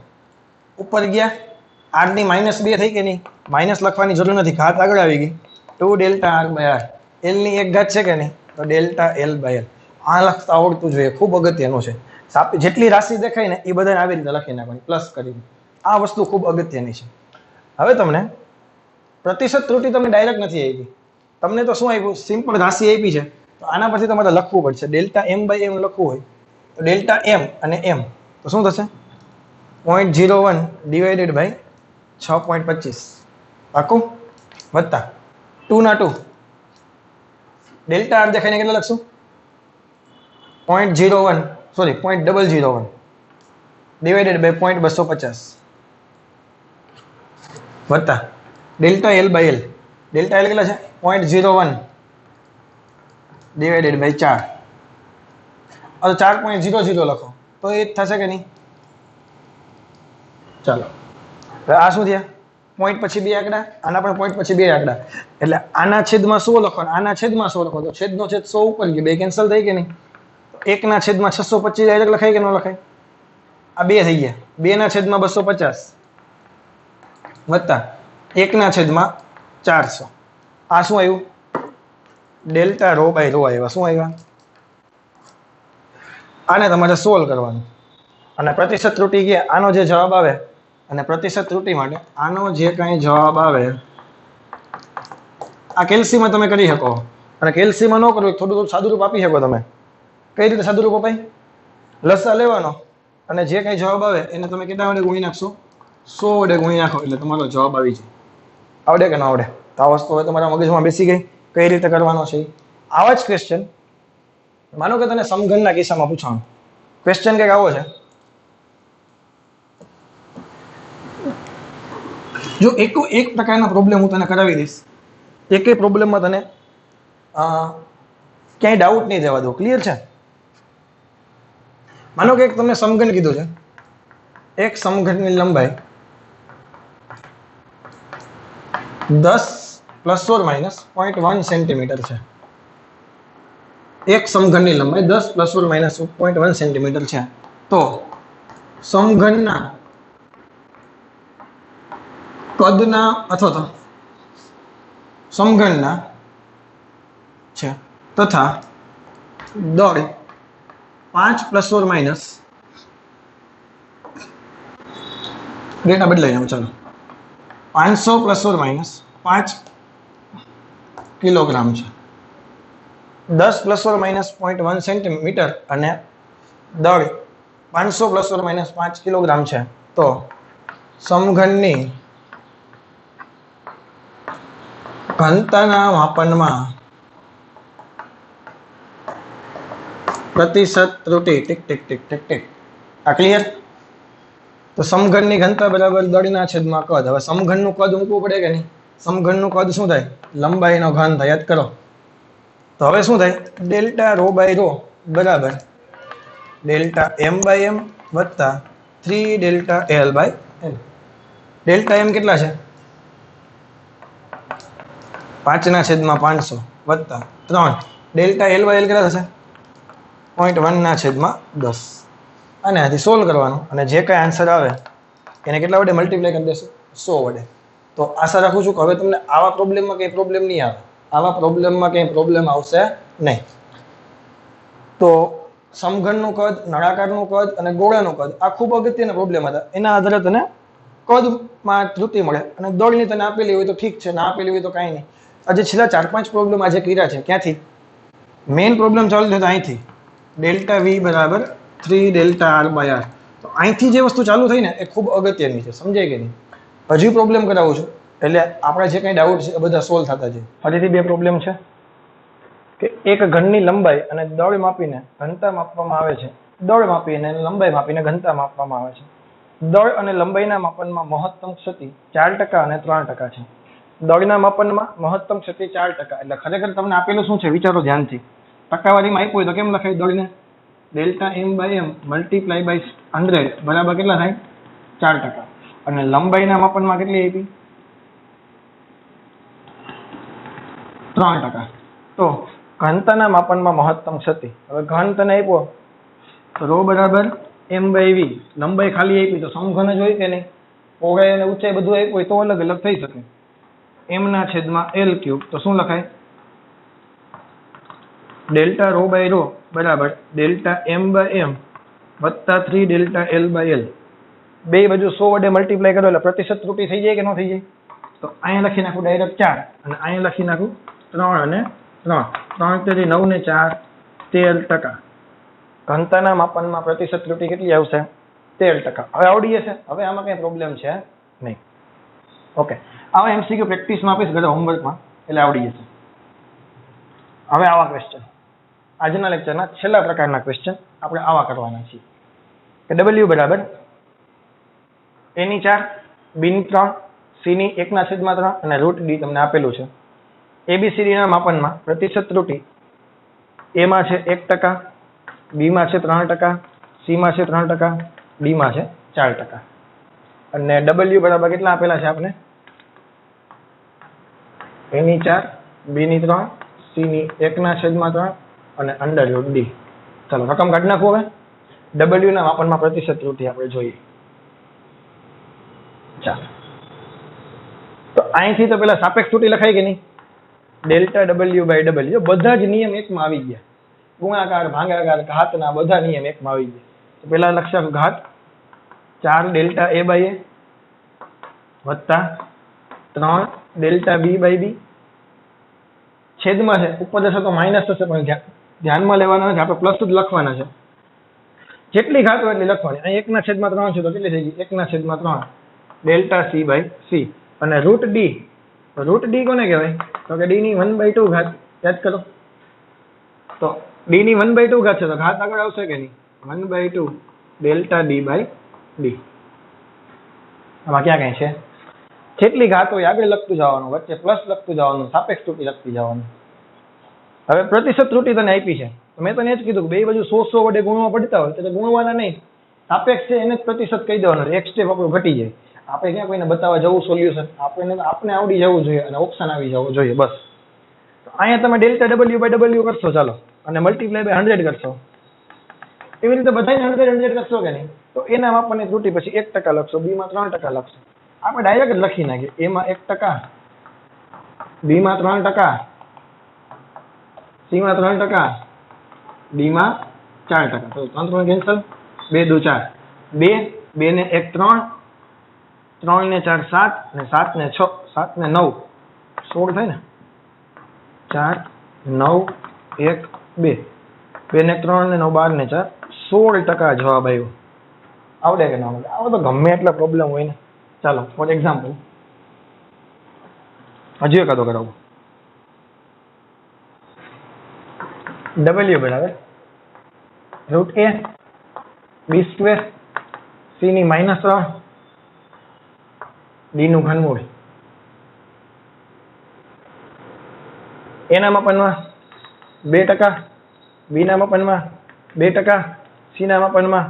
ઉપર ગયા આર ની -2 થઈ કે નહીં? માઇનસ લખવાની જરૂર નથી, ઘાત આગળ આવી ગઈ. 2 delta R by R. L ની એક ઘાત છે કે નહીં? તો ડેલ્ટા એલ બાય એલ. આ લખતા આવડતું જોઈએ, ખૂબ અગત્યનું છે. જેટલી રાશિ દેખાય ને એ બધાને આવી રીતે લખી નાખવાની પ્લસ કરીને. આ વસ્તુ ખૂબ અગત્યની છે. હવે તમને પ્રતિશત ત્રુટિ તમને ડાયરેક્ટ નથી આપી. તમને તો શું આપ્યું? સિમ્પલ રાશિ આપી છે. તો આના પરથી તમારે લખવું પડશે. ડેલ્ટા એમ બાય એમ લખવું હોય તો ડેલ્ટા એમ અને એમ તો શું થશે? 0.01 ડિવાઇડેડ બાય 6.25 પાકું વત્તા 2 ના 2 ડેલ્ટા આર દેખાઈને કેટલા લખશું? 0.01 સોરી 0.001 ડિવાઇડેડ બાય 0.250 વત્તા delta L by L. Delta L કેટલા છે? 0.01 ડિવાઇડેડ બાય 4. હવે 4.00 લખો તો એ જ થશે કે નહીં? ચાલો હવે આ શું થયા? પોઈન્ટ પછી બે આંકડા, આના પણ પોઈન્ટ પછી બે આંકડા, એટલે આના છેદમાં 100 લખો, આના છેદમાં 100 લખો, તો છેદનો છેદ 100 ઉપર ગયો, બે કેન્સલ થઈ કે નહીં? એકના છેદમાં 625 ડાયરેક્ટ લખાય કે ન લખાય? આ બે થઈ ગયા, બે ના છેદમાં 250 વત્તા એકના છેદમાં 400, આ શું આવ્યું? ડેલ્ટા રો બાય રો આવ્યા. શું આવ્યા? આને તમારે સોલ્વ કરવાનું, અને પ્રતિશત ત્રુટિ કે આનો જે જવાબ આવે, અને પ્રતિશત ત્રુટિ માટે આનો જે કાંઈ જવાબ આવે, આ કેલ્સીમાં તમે કરી શકો, અને કેલ્સીમાં ન કરવું થોડું થોડું સાદુરૂપ આપી શકો તમે. કઈ રીતે સાદુરૂપ અપાય? લસા લેવાનો અને જે કાંઈ જવાબ આવે એને તમે કેટલા વડે ગુણી નાખશો? 100 વડે ગુણી નાખો એટલે તમારો જવાબ આવી જાય. આવડે કે ન આવડે? તો આ વસ્તુ હવે તમારા મગજમાં બેસી ગઈ કઈ રીતે કરવાનો છે. આવા જ ક્વેશ્ચન માનો કે તને સમઘનના કિસ્સામાં પૂછવાનું, ક્વેશ્ચન કંઈક આવો છે, જો એક પ્રકારના પ્રોબ્લેમ હું તને કરાવી દઈશ, એકેય પ્રોબ્લેમમાં તને ક્યાંય ડાઉટ નહીં રહેવા દો. ક્લિયર છે? માનો કે એક તમને સમઘન કીધું છે, એક સમઘનની લંબાઈ 10 ± 0.1 સેન્ટીમીટર છે. એક સમઘનની લંબાઈ 10 ± 0.1 સેન્ટીમીટર છે. તો સમઘનના કદના અથવા તો સમઘનના છે તથા દળ 5 ± ડેટા બદલાઈ જાવ, ચાલો 500 ± 5 કિલોગ્રામ છે. 10 ± 0.1 સેન્ટીમીટર અને દળ 500 ± 5 કિલોગ્રામ છે. તો સમઘનની ઘનતાના માપનમાં પ્રતિશત ત્રુટિ tick tick tick tick tick. આ ક્લિયર? તો સમઘનની ઘનતા બરાબર દળના છેદમાં કદ. હવે સમઘનનું કદ મૂકવું પડે કે નહીં? સમઘનનું કદ શું થાય? લંબાઈનો ઘન થાય. યાદ કરો. તો હવે શું થાય? ડેલ્ટા રો બાય રો બરાબર ડેલ્ટા એમ બાય એમ વત્તા 3 delta L by L. Delta M કેટલા છે? 5/500 વત્તા 3 ડેલ્ટા એલ બાય એલ કેટલા થશે? 0.1/10. અને આથી સોલ્વ કરવાનું, અને જે કાંઈ આન્સર આવે એને કેટલા વડે મલ્ટીપ્લાય કરી દેશું? 100 વડે. તો આશા રાખું છું કે હવે તમને આવા પ્રોબ્લેમમાં કંઈ પ્રોબ્લેમ નહીં આવે, આવા પ્રોબ્લેમમાં કંઈ પ્રોબ્લેમ આવશે નહીં. તો સમઘનનું કદ, નળાકારનું કદ અને ગોળાનું કદ આ ખૂબ અગત્યના પ્રોબ્લેમ હતા. એના આધારે તને કદમાં ત્રુટિ મળે, અને દળની તને આપેલી હોય તો ઠીક છે, ના આપેલી હોય તો કાંઈ નહીં. આજે છેલ્લા 4-5 પ્રોબ્લેમ આજે કર્યા છે. ક્યાંથી મેઇન પ્રોબ્લેમ ચાલુ થયો? અહીંથી ડેલ્ટા વી બરાબર 3 ડેલ્ટા આર બાય આર. તો અહીંથી જે વસ્તુ ચાલુ થઈ ને એ ખૂબ અગત્યની છે. સમજાય કે નહીં? હજી પ્રોબ્લેમ કરાવું છું એટલે આપણે જે કંઈ ડાઉટ છે એ બધા સોલ્વ થતા છે. ફરીથી બે પ્રોબ્લેમ છે કે એક ઘનની લંબાઈ અને દળ માપીને ઘનતા માપવામાં આવે છે. દળ માપીને લંબાઈ માપીને ઘનતા માપવામાં આવે છે. દળ અને લંબાઈના માપનમાં મહત્તમ ક્ષતિ 4% અને 3% છે. દળના માપનમાં મહત્તમ ક્ષતિ 4%. એટલે ખરેખર તમને આપેલું શું છે વિચારો ધ્યાનથી. ટકાવારીમાં આપ્યું હોય તો કેમ લખાય? દળને delta M by M multiply by 100 બરાબર કેટલા થાય? 4%. અને લંબાઈના માપનમાં કેટલી આપી? 3%. તો ઘનતાના માપનમાં મહત્તમ ક્ષતિ. હવે ઘન તને આપ્યો તો રો બરાબર એમ બાય વી. લંબાઈ ખાલી આપી તો સમઘન જ હોય કે નહીં? પહોળાઈ અને ઊંચાઈ બધું આપ્યું હોય તો અલગ અલગ થઈ શકે. m/L³ તો શું લખાય? ડેલ્ટા રો બાય રો બરાબર ડેલ્ટા એમ બાય એમ વત્તા 3 ડેલ્ટા એલ બાય એલ. બે બાજુ 100 વડે મલ્ટીપ્લાય કરો એટલે પ્રતિશત ત્રુટિ થઈ જાય કે ન થઈ જાય? તો અહીંયા લખી નાખું ડાયરેક્ટ 4, અને અહીંયા લખી નાખું 3 અને 3. 3 તેરી 9 ને 4 13%. ઘનતાના માપનમાં પ્રતિશત ત્રુટિ કેટલી આવશે? 13%. હવે આવડી જશે. હવે આમાં કઈ પ્રોબ્લેમ છે નહીં. ઓકે, આવા એમસીક્યુ પ્રેક્ટિસમાં આપીશ ઘરે હોમવર્કમાં, એટલે આવડી જશે. હવે આવા ક્વેશ્ચન આજના લેક્ચરના છેલ્લા પ્રકારના ક્વેશ્ચન આપણે આવા કરવાના છીએ કે W બરાબર A/4, B/3, C/1/3 અને √D તમને આપેલું છે. ABCD ના માપનમાં પ્રતિશત ત્રુટિ A માં છે 1%, B માં છે 3%, C માં છે 3%, D માં છે 4%. અને W બરાબર કેટલા આપેલા છે આપણે? a ની 4, b ની 3, c ની 1/3 અને અંડર રૂટ d. ચાલો રકમ કાઢી નાખો હવે. w ના માપનમાં પ્રતિશત ત્રુટી આપણે જોઈએ. ચાલો તો અહીંથી તો પેલા સાપેક્ષ ત્રુટી લખાય કે નહીં? ડેલ્ટા w/w બધા જ નિયમ એકમાં આવી ગયા. ગુણાકાર, ભાગાકાર, ઘાતના બધા નિયમ એકમાં આવી ગયા. તો પેલા લક્ષક ઘાત 4 ડેલ્ટા a/a વત્તા 3 ડેલ્ટા b/b છેદમાં છે, ઉપર જશે તો માઇનસ થશે, પણ ધ્યાનમાં લેવાના છે, આપણે પ્લસ જ લખવાના છે. જેટલી ઘાત હોય એટલી લખવાની. અહીં 1/3 છે તો કેટલી થઈ ગઈ? 1/3 ડેલ્ટા c/c. અને રૂટ d કોને કહેવાય? તો કે d ની 1/2 ઘાત. યાદ કરો તો d ની 1/2 ઘાત છે તો ઘાત આગળ આવશે કે નહીં? 1/2 ડેલ્ટા d/d. આમાં ક્યાં કઈ છે? જેટલી ઘાત હોય આગળ લખતું જવાનું, વચ્ચે પ્લસ લખતું જવાનું, સાપેક્ષ ત્રુટી લખતી જવાનું. હવે પ્રતિશત ત્રુટી તને આપી છે, મેં તને એ જ કીધું કે બે બાજુ 100 વડે ગુણવા પડતા હોય તો ગુણવાના નહીં, સાપેક્ષ છે એને જ પ્રતિશત કહી દેવાનું. એક સ્ટેપ આપણું ઘટી જાય. આપણે ક્યાં કોઈને બતાવવા જવું સોલ્યુશન, આપણે આવડી જવું જોઈએ અને ઓપ્શન આવી જવું જોઈએ, બસ. તો અહીંયા તમે ડેલ્ટા w/w કરશો, ચાલો, અને મલ્ટીપ્લાય બાય 100 કરશો. એવી રીતે બધાને 100 કરશો કે નહીં? તો એના માપનની ત્રુટી પછી 1% લખશો, b માં 3% લખશો. આપણે ડાયરેક્ટ જ લખી નાખીએ, a માં 1%, b માં 3%, c માં 3%, d માં 4%. તો 3 કેન્સલ, 2 દુ 4, 2, 2 ને 1 3, 3 ને 4 7, અને 7 ને 6, 7 ને 9, 16 થાય ને? 4 9 1 2, 2 ને 3 ને 9 12 ને 4, 16% જવાબ આવ્યો. આવડે કે ના આવડે? આવો તો ગમે એટલા પ્રોબ્લેમ હોય ને. ચાલો ફોર એક્ઝામ્પલ હજી એકાદો કરાવો. w બરાબર રૂટ a b² c ની -3 d નું ઘનમૂળ. a ના માપનમાં 2%, b ના માપનમાં 2%, c ના માપનમાં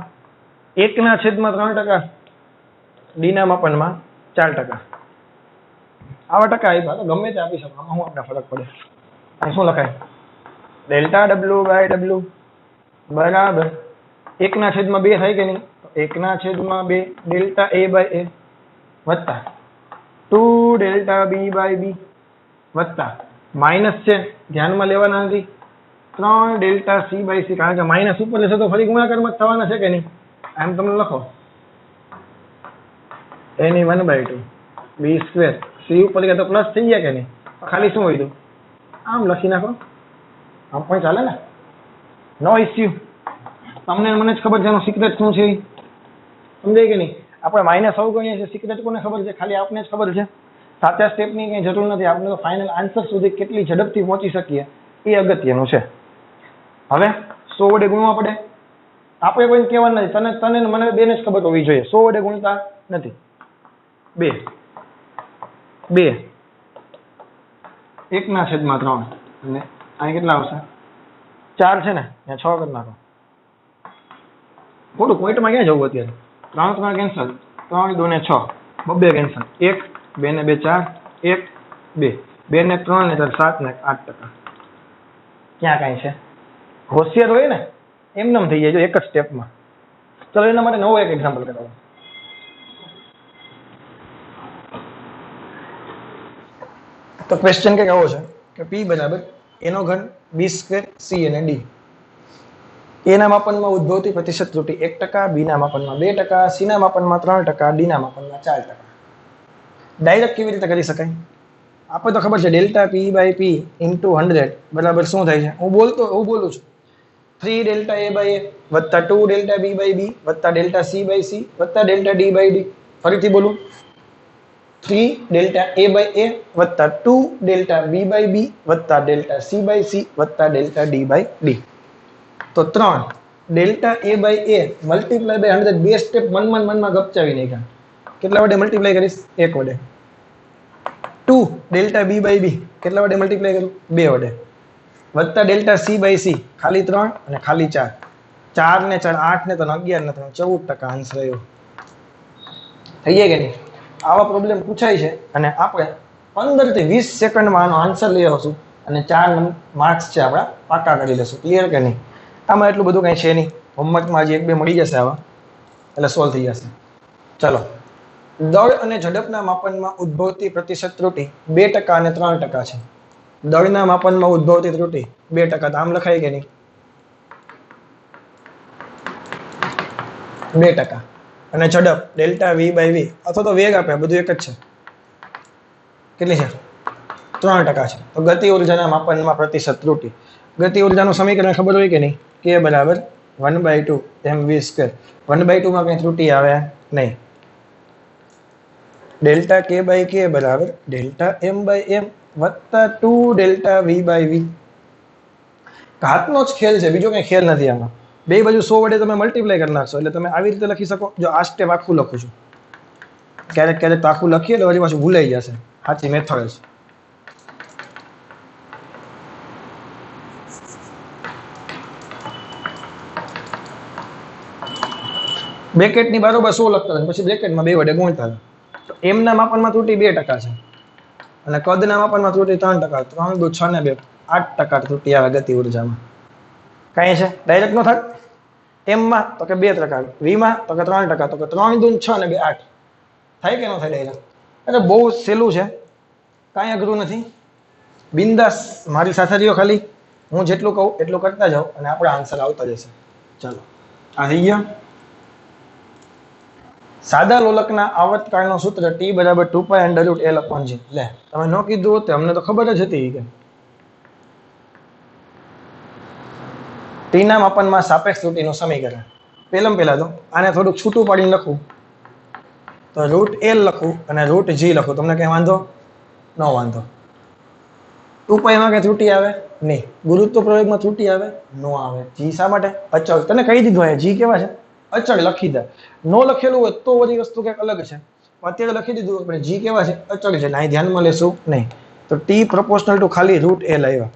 1/3%, d ના માપનમાં 4%. આવા ટકા આપ્યા તો ગમે તે આપી શકો, આમાં શું આપણે ફરક પડે? અહીં શું લખાય? ડેલ્ટા w/w બરાબર 1/2 થાય કે નહીં? 1/2 ડેલ્ટા a/a વત્તા 2 ડેલ્ટા b/b વત્તા માઇનસ છે, ધ્યાનમાં લેવાના નથી, 3 ડેલ્ટા c/c. કારણ કે માઇનસ ઉપર લેશે તો ફરી ગુણાકારમાં જ થવાના છે કે નહીં? એમ તમે લખો, a ની 1/2 b², c ઉપર ગયા તો પ્લસ થઈ ગયા કે નહીં? ખાલી શું હોય? આમ લખી નાખો, આમ પણ ચાલે ને, નો ઇસ્યુ. તમને મને જ ખબર છે એનો સિક્રેટ શું છે, સમજાય કે નહીં? આપણે માઇનસ આવું કહીએ છીએ, સિક્રેટ કોને ખબર છે? ખાલી આપને જ ખબર છે. સાચા સ્ટેપની કંઈ જરૂર નથી, આપણે તો ફાઇનલ આન્સર સુધી કેટલી ઝડપથી પહોંચી શકીએ એ અગત્યનું છે. હવે 100 વડે ગુણવા પડે, આપણે કોઈને કહેવાનું નથી, તને મને બેને જ ખબર હોવી જોઈએ. 100 વડે ગુણતા નથી. 2 1/3 અને અહીં કેટલા આવશે? 4 છે ને, ત્યાં 6 કરી નાખો. ખોટું પોઈન્ટમાં ક્યાં જવું અત્યારે? 3 કેન્સલ, 3 2 ને 6, 2 કેન્સલ, 1 2 ને 2 4, 1 2, 2 ને 3 ને 7 ને 8%. ક્યાં કાંઈ છે? હોશિયાર હોય ને એમને થઈ જાય જો એક જ સ્ટેપમાં. ચલો એના માટે નવો એક એક્ઝામ્પલ કરાવો. તો ક્વેશ્ચન કંઈક આવો છે કે p બરાબર a નો ઘન b² c અને d. a ના માપનમાં ઉદ્ભવતી પ્રતિશત ત્રુટી 1%, b ના માપનમાં 2%, c ના માપનમાં 3%, d ના માપનમાં 4%. ડાયરેક્ટ કેવી રીતે કરી શકાય? આપણે તો ખબર છે ડેલ્ટા p/p ઇન્ટુ 100 બરાબર શું થાય છે? હું બોલું છું 3 ડેલ્ટા a/a વત્તા 2 ડેલ્ટા b/b વત્તા ડેલ્ટા c/c વત્તા ડેલ્ટા d/d. ફરીથી બોલું 3 ડેલ્ટા a/a વત્તા 2 ડેલ્ટા b/b વત્તા ડેલ્ટા c/c વત્તા ડેલ્ટા d/d. તો 3 ડેલ્ટા a/a મલ્ટીપ્લાય બાય 100, બે સ્ટેપ મનમાં ગપચાવી નાખ્યા. કેટલા વડે મલ્ટીપ્લાય કરીશ? 1 વડે. 2 ડેલ્ટા b/b કેટલા વડે મલ્ટીપ્લાય કરું? 2 વડે. વત્તા ડેલ્ટા c/c ખાલી 3 અને ખાલી 4. 4 ને 4 8 ને 3 11 ને 3 14% આન્સર આવ્યો. થઈ જાય કે નહીં? આવા પ્રોબ્લેમ પૂછાય છે અને આપણે 15 થી 20 સેકન્ડમાં આનો આન્સર લઈ આવશું અને 4 માર્ક્સ છે આપણા પાકા કરી લેશું. ક્લિયર કે નહીં? આમાં એટલું બધું કંઈ છે નહીં. હોમવર્કમાં હજી 1-2 મળી જશે આવા, એટલે સોલ્વ થઈ જશે. ચલો, દળ અને ઝડપના માપનમાં ઉદ્ભવતી પ્રતિશત ત્રુટિ 2% અને 3% છે. દળના માપનમાં ઉદ્ભવતી ત્રુટિ 2%, તો આમ લખાય કે નહીં? 2%. અને ઝડપ ડેલ્ટા વી બાય વી, અથવા તો વેગ આપે, બધું એક જ છે. કેટલી છે? 3% છે. તો ગતિ ઉર્જાના માપનમાં પ્રતિશત ત્રુટિ. ગતિ ઉર્જાનું સમીકરણ ખબર હોય કે નહીં? K બરાબર 1/2 mv². 1/2 માં કઈ ત્રુટિ આવે નહીં. ડેલ્ટા K બાય K બરાબર ડેલ્ટા m બાય m વત્તા 2 ડેલ્ટા v બાય v. ઘાતનો જ ખેલ છે, બીજો કઈ ખેલ નથી આમાં. બે બાજુ 100 વડે તમે મલ્ટીપ્લાય કરી નાખશો એટલે તમે આવી રીતે લખી શકો. જો આ સ્ટેપ આખું લખું છું, ક્યારેક ક્યારેક તો આખું લખીએ એટલે વળી પાછું ભૂલાઈ જશે. સાચી મેથડ છે. બ્રેકેટની બરોબર 100 લખતા હતા, પછી બ્રેકેટમાં 2 વડે ગુણતા હતા. તો m ના માપનમાં ત્રુટિ 2% છે અને કદના માપનમાં ત્રુટિ 3%. 3 દુ 6 ને 2 8% ત્રુટિ આવે ગતિ ઉર્જામાં. કાંઈ છે ડાયરેક્ટ નો થાય. m માં તો કે 2%, v માં તો કે 3%, તો કે 3 દુ 6 ને 2 8 થાય કે ન થાય ડાયરેક્ટ? એટલે બહુ સહેલું છે, કાંઈ અઘરું નથી. બિંદાસ મારી સાથે રહ્યો, ખાલી હું જેટલું કહું એટલું કરતા જાઓ અને આપણા આન્સર આવતા જશે. ચાલો, આ થઈ ગયા. સાદા લોલકના આવર્તકાળનું સૂત્ર T બરાબર 2π√L/g. લે, તમે ન કીધું હોત અમને તો ખબર જ હતી કે T ના માપનમાં સાપેક્ષ ત્રુટિનું સમીકરણ. પહેલા તો આને થોડુંક છૂટું પાડીને લખું તો √L લખું અને √g લખું. તમને કઈ વાંધો ન વાંધો? 2π માં કઈ ત્રુટિ આવે નહીં. ગુરુત્વ પ્રયોગમાં ત્રુટિ આવે ન આવે. g શા માટે? અચળ. તને કહી દીધું અહીંયા g કેવા છે? અચળ લખી દે. નો લખેલું હોય તો બધી વસ્તુ કંઈક અલગ છે. અત્યારે લખી દીધું આપણે g કેવા છે? અચળ છે. અહીં ધ્યાનમાં લેશું નહીં. તો t proportional to ખાલી √L આવ્યા,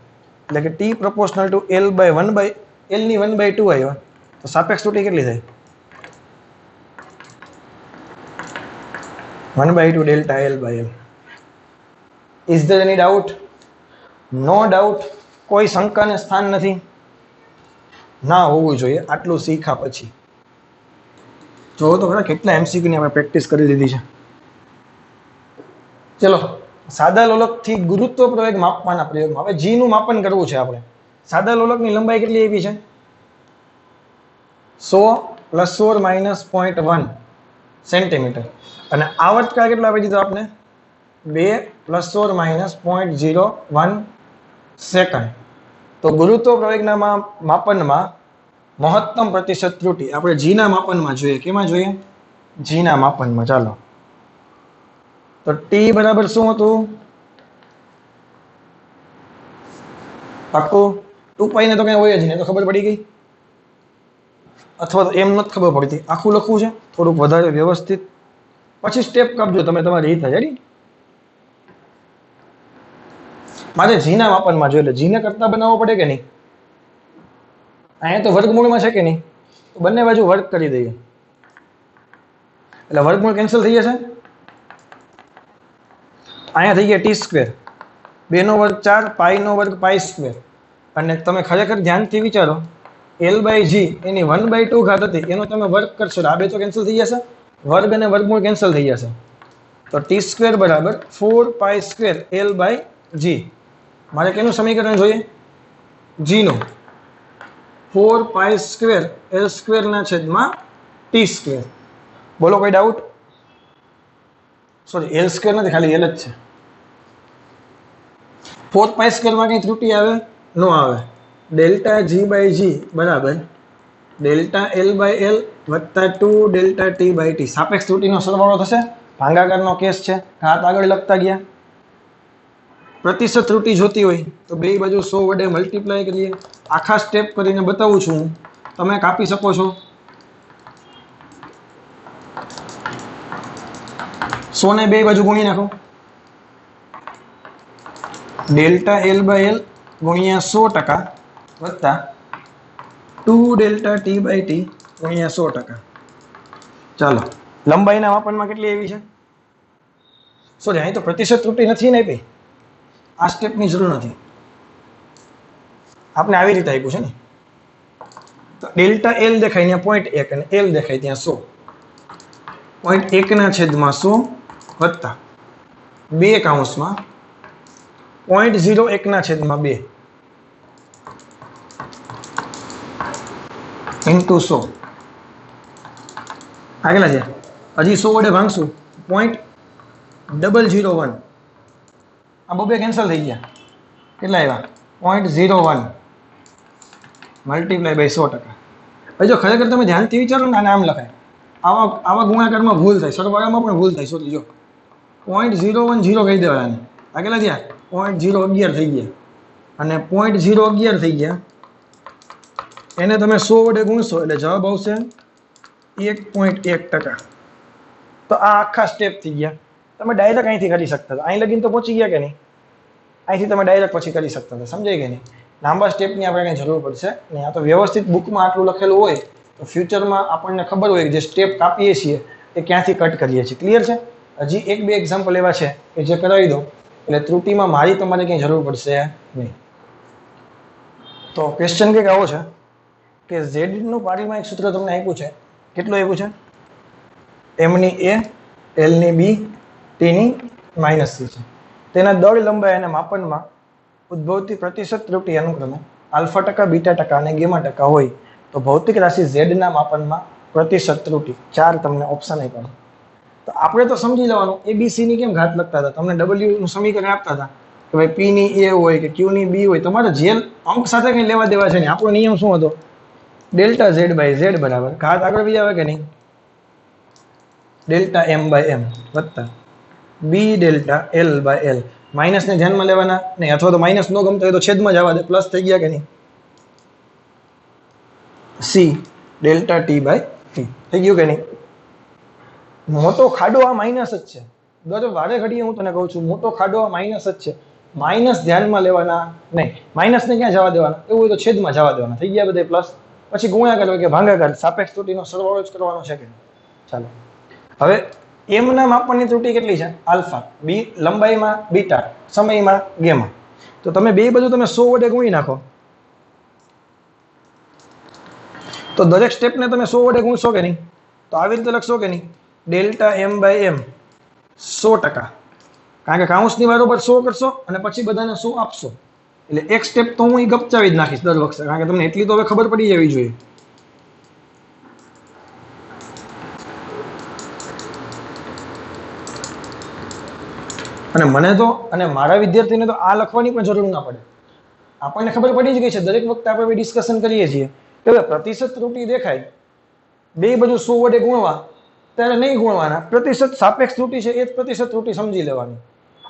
એટલે કે t proportional to L by 1 by L ની 1/2 આવ્યા. તો સાપેક્ષ ત્રુટિ કેટલી થાય? 1/2 delta L by L. Is there any doubt? No doubt. કોઈ શંકાને સ્થાન નથી. ના હોવું જોઈએ આટલું શીખા પછી. જો તો ખરા કેટલા MCQ ની આપણે પ્રેક્ટિસ કરી લીધી છે. ચલો, સાદા લોલકથી ગુરુત્વ પ્રવેગ માપવાના પ્રયોગમાં હવે g નું માપન કરવું છે આપણે. સાદા લોલકની લંબાઈ કેટલી આવી છે? 100 + 16 - 0.1 સેન્ટીમીટર. અને આવર્તકાળ કેટલો આપી દીધો આપણે? 2 + 16 - 0.01 સેકન્ડ. તો ગુરુત્વ પ્રવેગના માપનમાં મહત્તમ પ્રતિશત ત્રુટિ આપણે g ના માપનમાં જોઈએ. કેમાં જોઈએ? g ના માપનમાં. ચાલો, તો t બરાબર શું હતું? પાક્કું 2π ને તો કઈ હોય જ નહીં, તો ખબર પડી ગઈ. અથવા તો એમ નથી ખબર પડતી, આખું લખવું છે થોડુંક વધારે વ્યવસ્થિત, પછી સ્ટેપ કાપજો તમે તમારી રીતે. રેડી? મારે g ના માપનમાં જોઈએ, એટલે g ને કરતા બનાવવો પડે કે નહીં? અહીંયા તો વર્ગમૂળમાં છે કે નહીં? તો બંને બાજુ વર્ગ કરી દઈએ એટલે વર્ગમૂળ કેન્સલ થઈ જશે. અહીંયા થઈ ગયા t², 2 નો વર્ગ 4, પાઈ નો વર્ગ π². અને તમે ખરેખર ધ્યાનથી વિચારો, L/g એની 1/2 ઘાત હતી, એનો તમે વર્ગ કરશો આ બે તો કેન્સલ થઈ જશે. વર્ગ અને વર્ગમૂળ કેન્સલ થઈ જશે. તો t² બરાબર 4π² L/g. મારે કેનું સમીકરણ જોઈએ? g નું. 4π² L² ના છેદમાં t². બોલો કોઈ ડાઉટ? સોરી, L² નથી, ખાલી L જ છે. 4π² માં કઈ ત્રુટિ આવે? નો આવે. ડેલ્ટા g બાય g બરાબર ડેલ્ટા L બાય L વત્તા 2 ડેલ્ટા t બાય t. સાપેક્ષ ત્રુટિનો સરવાળો થશે. ભાગાકારનો કેસ છે, ઘાત આગળ લખતા ગયા. પ્રતિશત ત્રુટિ જોતી હોય તો બે બાજુ 100 વડે મલ્ટીપ્લાય કરીએ. આખા સ્ટેપ કરીને બતાવું છું, તમે કાપી શકો છો. 100 ને બે બાજુ ગુણી નાખો. ડેલ્ટા L બાય L ગુણ્યા 100% વત્તા 2 ડેલ્ટા t બાય t ગુણ્યા 100%. ચાલો, લંબાઈના માપનમાં કેટલી આવી છે? સોરી અહીં તો પ્રતિશત ત્રુટિ નથી ને આપી, આ સ્ટેપની જરૂર નથી, આપણે આવી રીતે આપ્યું છે ને. તો ડેલ્ટા એલ દેખાય ત્યાં 0.1 અને એલ દેખાય ત્યાં 100. 0.1 ના છેદમાં 100 વત્તા 2 કૌંસમાં 0.01 ના છેદમાં 2 ઇન્ટુ 100. આગળ છે હજી 100 વડે ભાંગશું 0.001, આ બબે કેન્સલ થઈ ગયા, કેટલા આવ્યા 0.01 મલ્ટીપ્લાય બાય 100%. હવે જો ખરેખર તમે ધ્યાનથી વિચારો ને આને આમ લખાય, આવા ગુણાકારમાં ભૂલ થાય, સરવાળામાં પણ ભૂલ થાય. સોરી જો 0.010 કહી દેવાય, આ કેટલા થયા 0.011 થઈ ગયા, અને 0.011 થઈ ગયા એને તમે 100 વડે ગુણશો એટલે જવાબ આવશે 1.1%. તો આ આખા સ્ટેપ થઈ ગયા. તમે ડાયરેક્ટ અહીંથી કરી શકતા હતા, અહીં લગીને તો પહોંચી ગયા કે નહીં, અહીંથી તમે ડાયરેક્ટ પછી કરી શકતા હતા, સમજાય કે નહીં. લાંબા સ્ટેપની આપણે કંઈ જરૂર પડશે નહીં. આ તો વ્યવસ્થિત બુકમાં આટલું લખેલું હોય તો ફ્યુચરમાં આપણને ખબર હોય કે જે સ્ટેપ કાપીએ છીએ એ ક્યાંથી કટ કરીએ છીએ. ક્લિયર છે? હજી 1-2 એક્ઝામ્પલ એવા છે કે જે કરાવી દો એટલે ત્રુટિમાં મારી તમારે ક્યાંય જરૂર પડશે નહીં. તો ક્વેશ્ચન કંઈક આવો છે કે ઝેડનું પારીમાં એક સૂત્ર તમને આપ્યું છે. કેટલું આપ્યું છે? એમની એ, એલની બી, ટીની માઇનસ સી છે. તેના દળ, લંબાઈ અને માપનમાં ઉદ્ભવતી પ્રતિશત ત્રુટિ અનુક્રમે આલ્ફા ટકા, બીટા ટકા અને ગેમા ટકા હોય તો ભૌતિક રાશિ ઝેડના માપનમાં પ્રતિશત ત્રુટિ. 4 તમને ઓપ્શન આપ્યા. તો આપણે તો સમજી લેવાનું એબીસી ની કેમ ઘાત લખતા હતા, તમને ડબલ્યુ નું સમીકરણ આપતા હતા કે ભાઈ પી ની એ હોય કે ક્યુ ની બી હોય, તમારે જે અંક સાથે કંઈ લેવા દેવા છે નહીં. આપણો નિયમ શું હતો? ડેલ્ટા ઝેડ બાય ઝેડ બરાબર ઘાત આગળ બી આવે કે નહીં, ડેલ્ટા એમ બાય એમ વત્તા B delta L by L. Minus ને ધ્યાનમાં લેવાના નહીં, અથવા તો માઇનસ નો ગમતો હોય તો છેદમાં જવા દે, પ્લસ થઈ ગયા કે નહીં. C delta T by T થઈ ગયું કે નહીં. મોટો ખાડો આ માઇનસ જ છે. દર વારે ઘડીએ હું તને કહું છું મોટો ખાડો આ માઇનસ જ છે. માઇનસ ધ્યાનમાં લેવાના નહીં, માઇનસ ને ક્યાં જવા દેવાના, એવું હોય તો છેદમાં જવા દેવાના. થઈ ગયા બધે પ્લસ, પછી ગુણાકાર હોય કે ભાગાકાર, સાપેક્ષ ત્રુટિનો સરવાળો જ કરવાનો છે કે. ચાલો હવે એમના માપનની ત્રુટિ કેટલી છે? આલ્ફા, બી લંબાઈમાં બીટા, સમયમાં ગેમા. તો તમે બે બધું તમે 100 વડે ગુણી નાખો તો દરેક સ્ટેપને તમે 100 વડે ગુણશો કે નહીં. તો આવી રીતે લખશો કે નહીં, ડેલ્ટા એમ બાય એમ 100%, કારણ કે કાઉન્સની બરાબર 100 કરશો અને પછી બધાને 100 આપશો એટલે એક સ્ટેપ તો હું ગપચાવી જ નાખીશ દર વખતે, કારણ કે તમને એટલી તો હવે ખબર પડી જવી જોઈએ. અને મને તો અને મારા વિદ્યાર્થીને તો આ લખવાની પણ જરૂર ના પડે. આપણને ખબર પડી જ ગઈ છે, દરેક વખતે આપણે ડિસ્કશન કરીએ છીએ કે હવે પ્રતિશત ત્રુટિ દેખાય, બે બધું 100 વડે ગુણવા ત્યારે નહીં ગુણવાના, પ્રતિશત સાપેક્ષ ત્રુટિ છે એ જ પ્રતિશત ત્રુટિ સમજી લેવાની.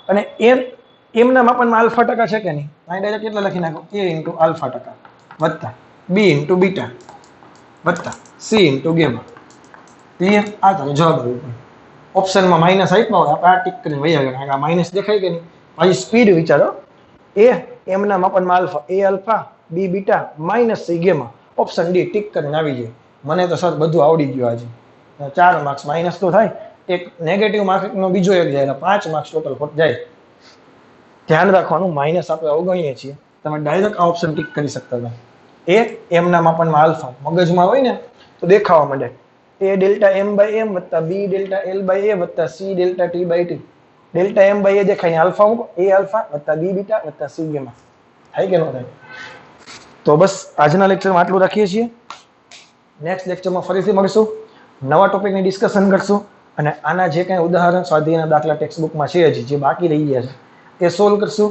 અને એમના માપનમાં આલ્ફા ટકા છે કે નહીં, અહીં ડાયરેક્ટ કેટલા લખી નાખો, એ ઇન્ટુ આલ્ફા ટકા વત્તા બી ઇન્ટુ બીટા વત્તા સી ઇન્ટુ ગેમા. ક્લિયર? આ તારો જવાબ આવ્યો. ઓપ્શનમાં માઇનસ આપ્યા હોય આપણે આ ટીક કરીને વહી આગળ, કારણ કે આ માઇનસ દેખાય કે નહીં. પછી સ્પીડ વિચારો, એ એમના માપનમાં alpha, A alpha, B beta, minus C gamma. Option D tick કરીને આવી જાય. મને તો સર બધું આવડી ગયું આજે. 4 માર્ક્સ માઇનસ તો થાય, એક નેગેટિવ માર્કનો બીજો એક જાય, 5 માર્ક્સ ટોટલ જાય. ધ્યાન રાખવાનું, માઇનસ આપણે અવગણીએ છીએ. તમે ડાયરેક્ટ આ ઓપ્શન ટીક કરી શકતા હતા. એ એમના માપનમાં આલ્ફા મગજમાં હોય ને તો દેખાવા માંડે, એ ડેલ્ટા એમ બાય એમ વત્તા B delta L by A વત્તા C delta T by T. Delta M by A દેખાય ને આલ્ફા મૂકો, એ આલ્ફા વત્તા બી બીટા વત્તા સી ગેમા. થાય કે ન થાય? તો બસ આજના લેક્ચરમાં આટલું રાખીએ છીએ. નેક્સ્ટ લેક્ચરમાં ફરીથી મળીશું, નવા ટોપિકની ડિસ્કશન કરશું અને આના જે કંઈ ઉદાહરણ, સ્વાધ્યાયના દાખલા ટેક્સ્ટબુકમાં છે હજી જે બાકી રહી ગયા છે એ સોલ્વ કરશું.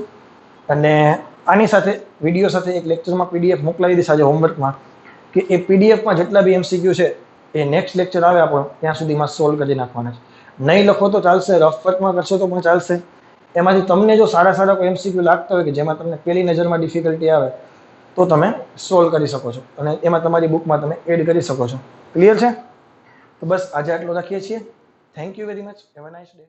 અને આની સાથે વિડીયો સાથે એક લેક્ચરમાં પીડીએફ મોકલાવી દઈશ આજે હોમવર્કમાં, કે એ પીડીએફમાં જેટલા બી એમસીક્યુ છે એ નેક્સ્ટ લેક્ચર આવે આપણો ત્યાં સુધીમાં સોલ્વ કરી નાખવાના છે. નહીં લખો તો ચાલશે, રફ વર્કમાં કરશો તો પણ ચાલશે. એમાંથી તમને જો સારા કોઈ એમસીક્યુ લાગતા હોય કે જેમાં તમને પહેલી નજરમાં ડિફિકલ્ટી આવે તો તમે સોલ્વ કરી શકો છો અને એમાં તમારી બુકમાં તમે એડ કરી શકો છો. ક્લિયર છે? તો બસ આજે આટલું રાખીએ છીએ. Thank you very much. Have a nice day.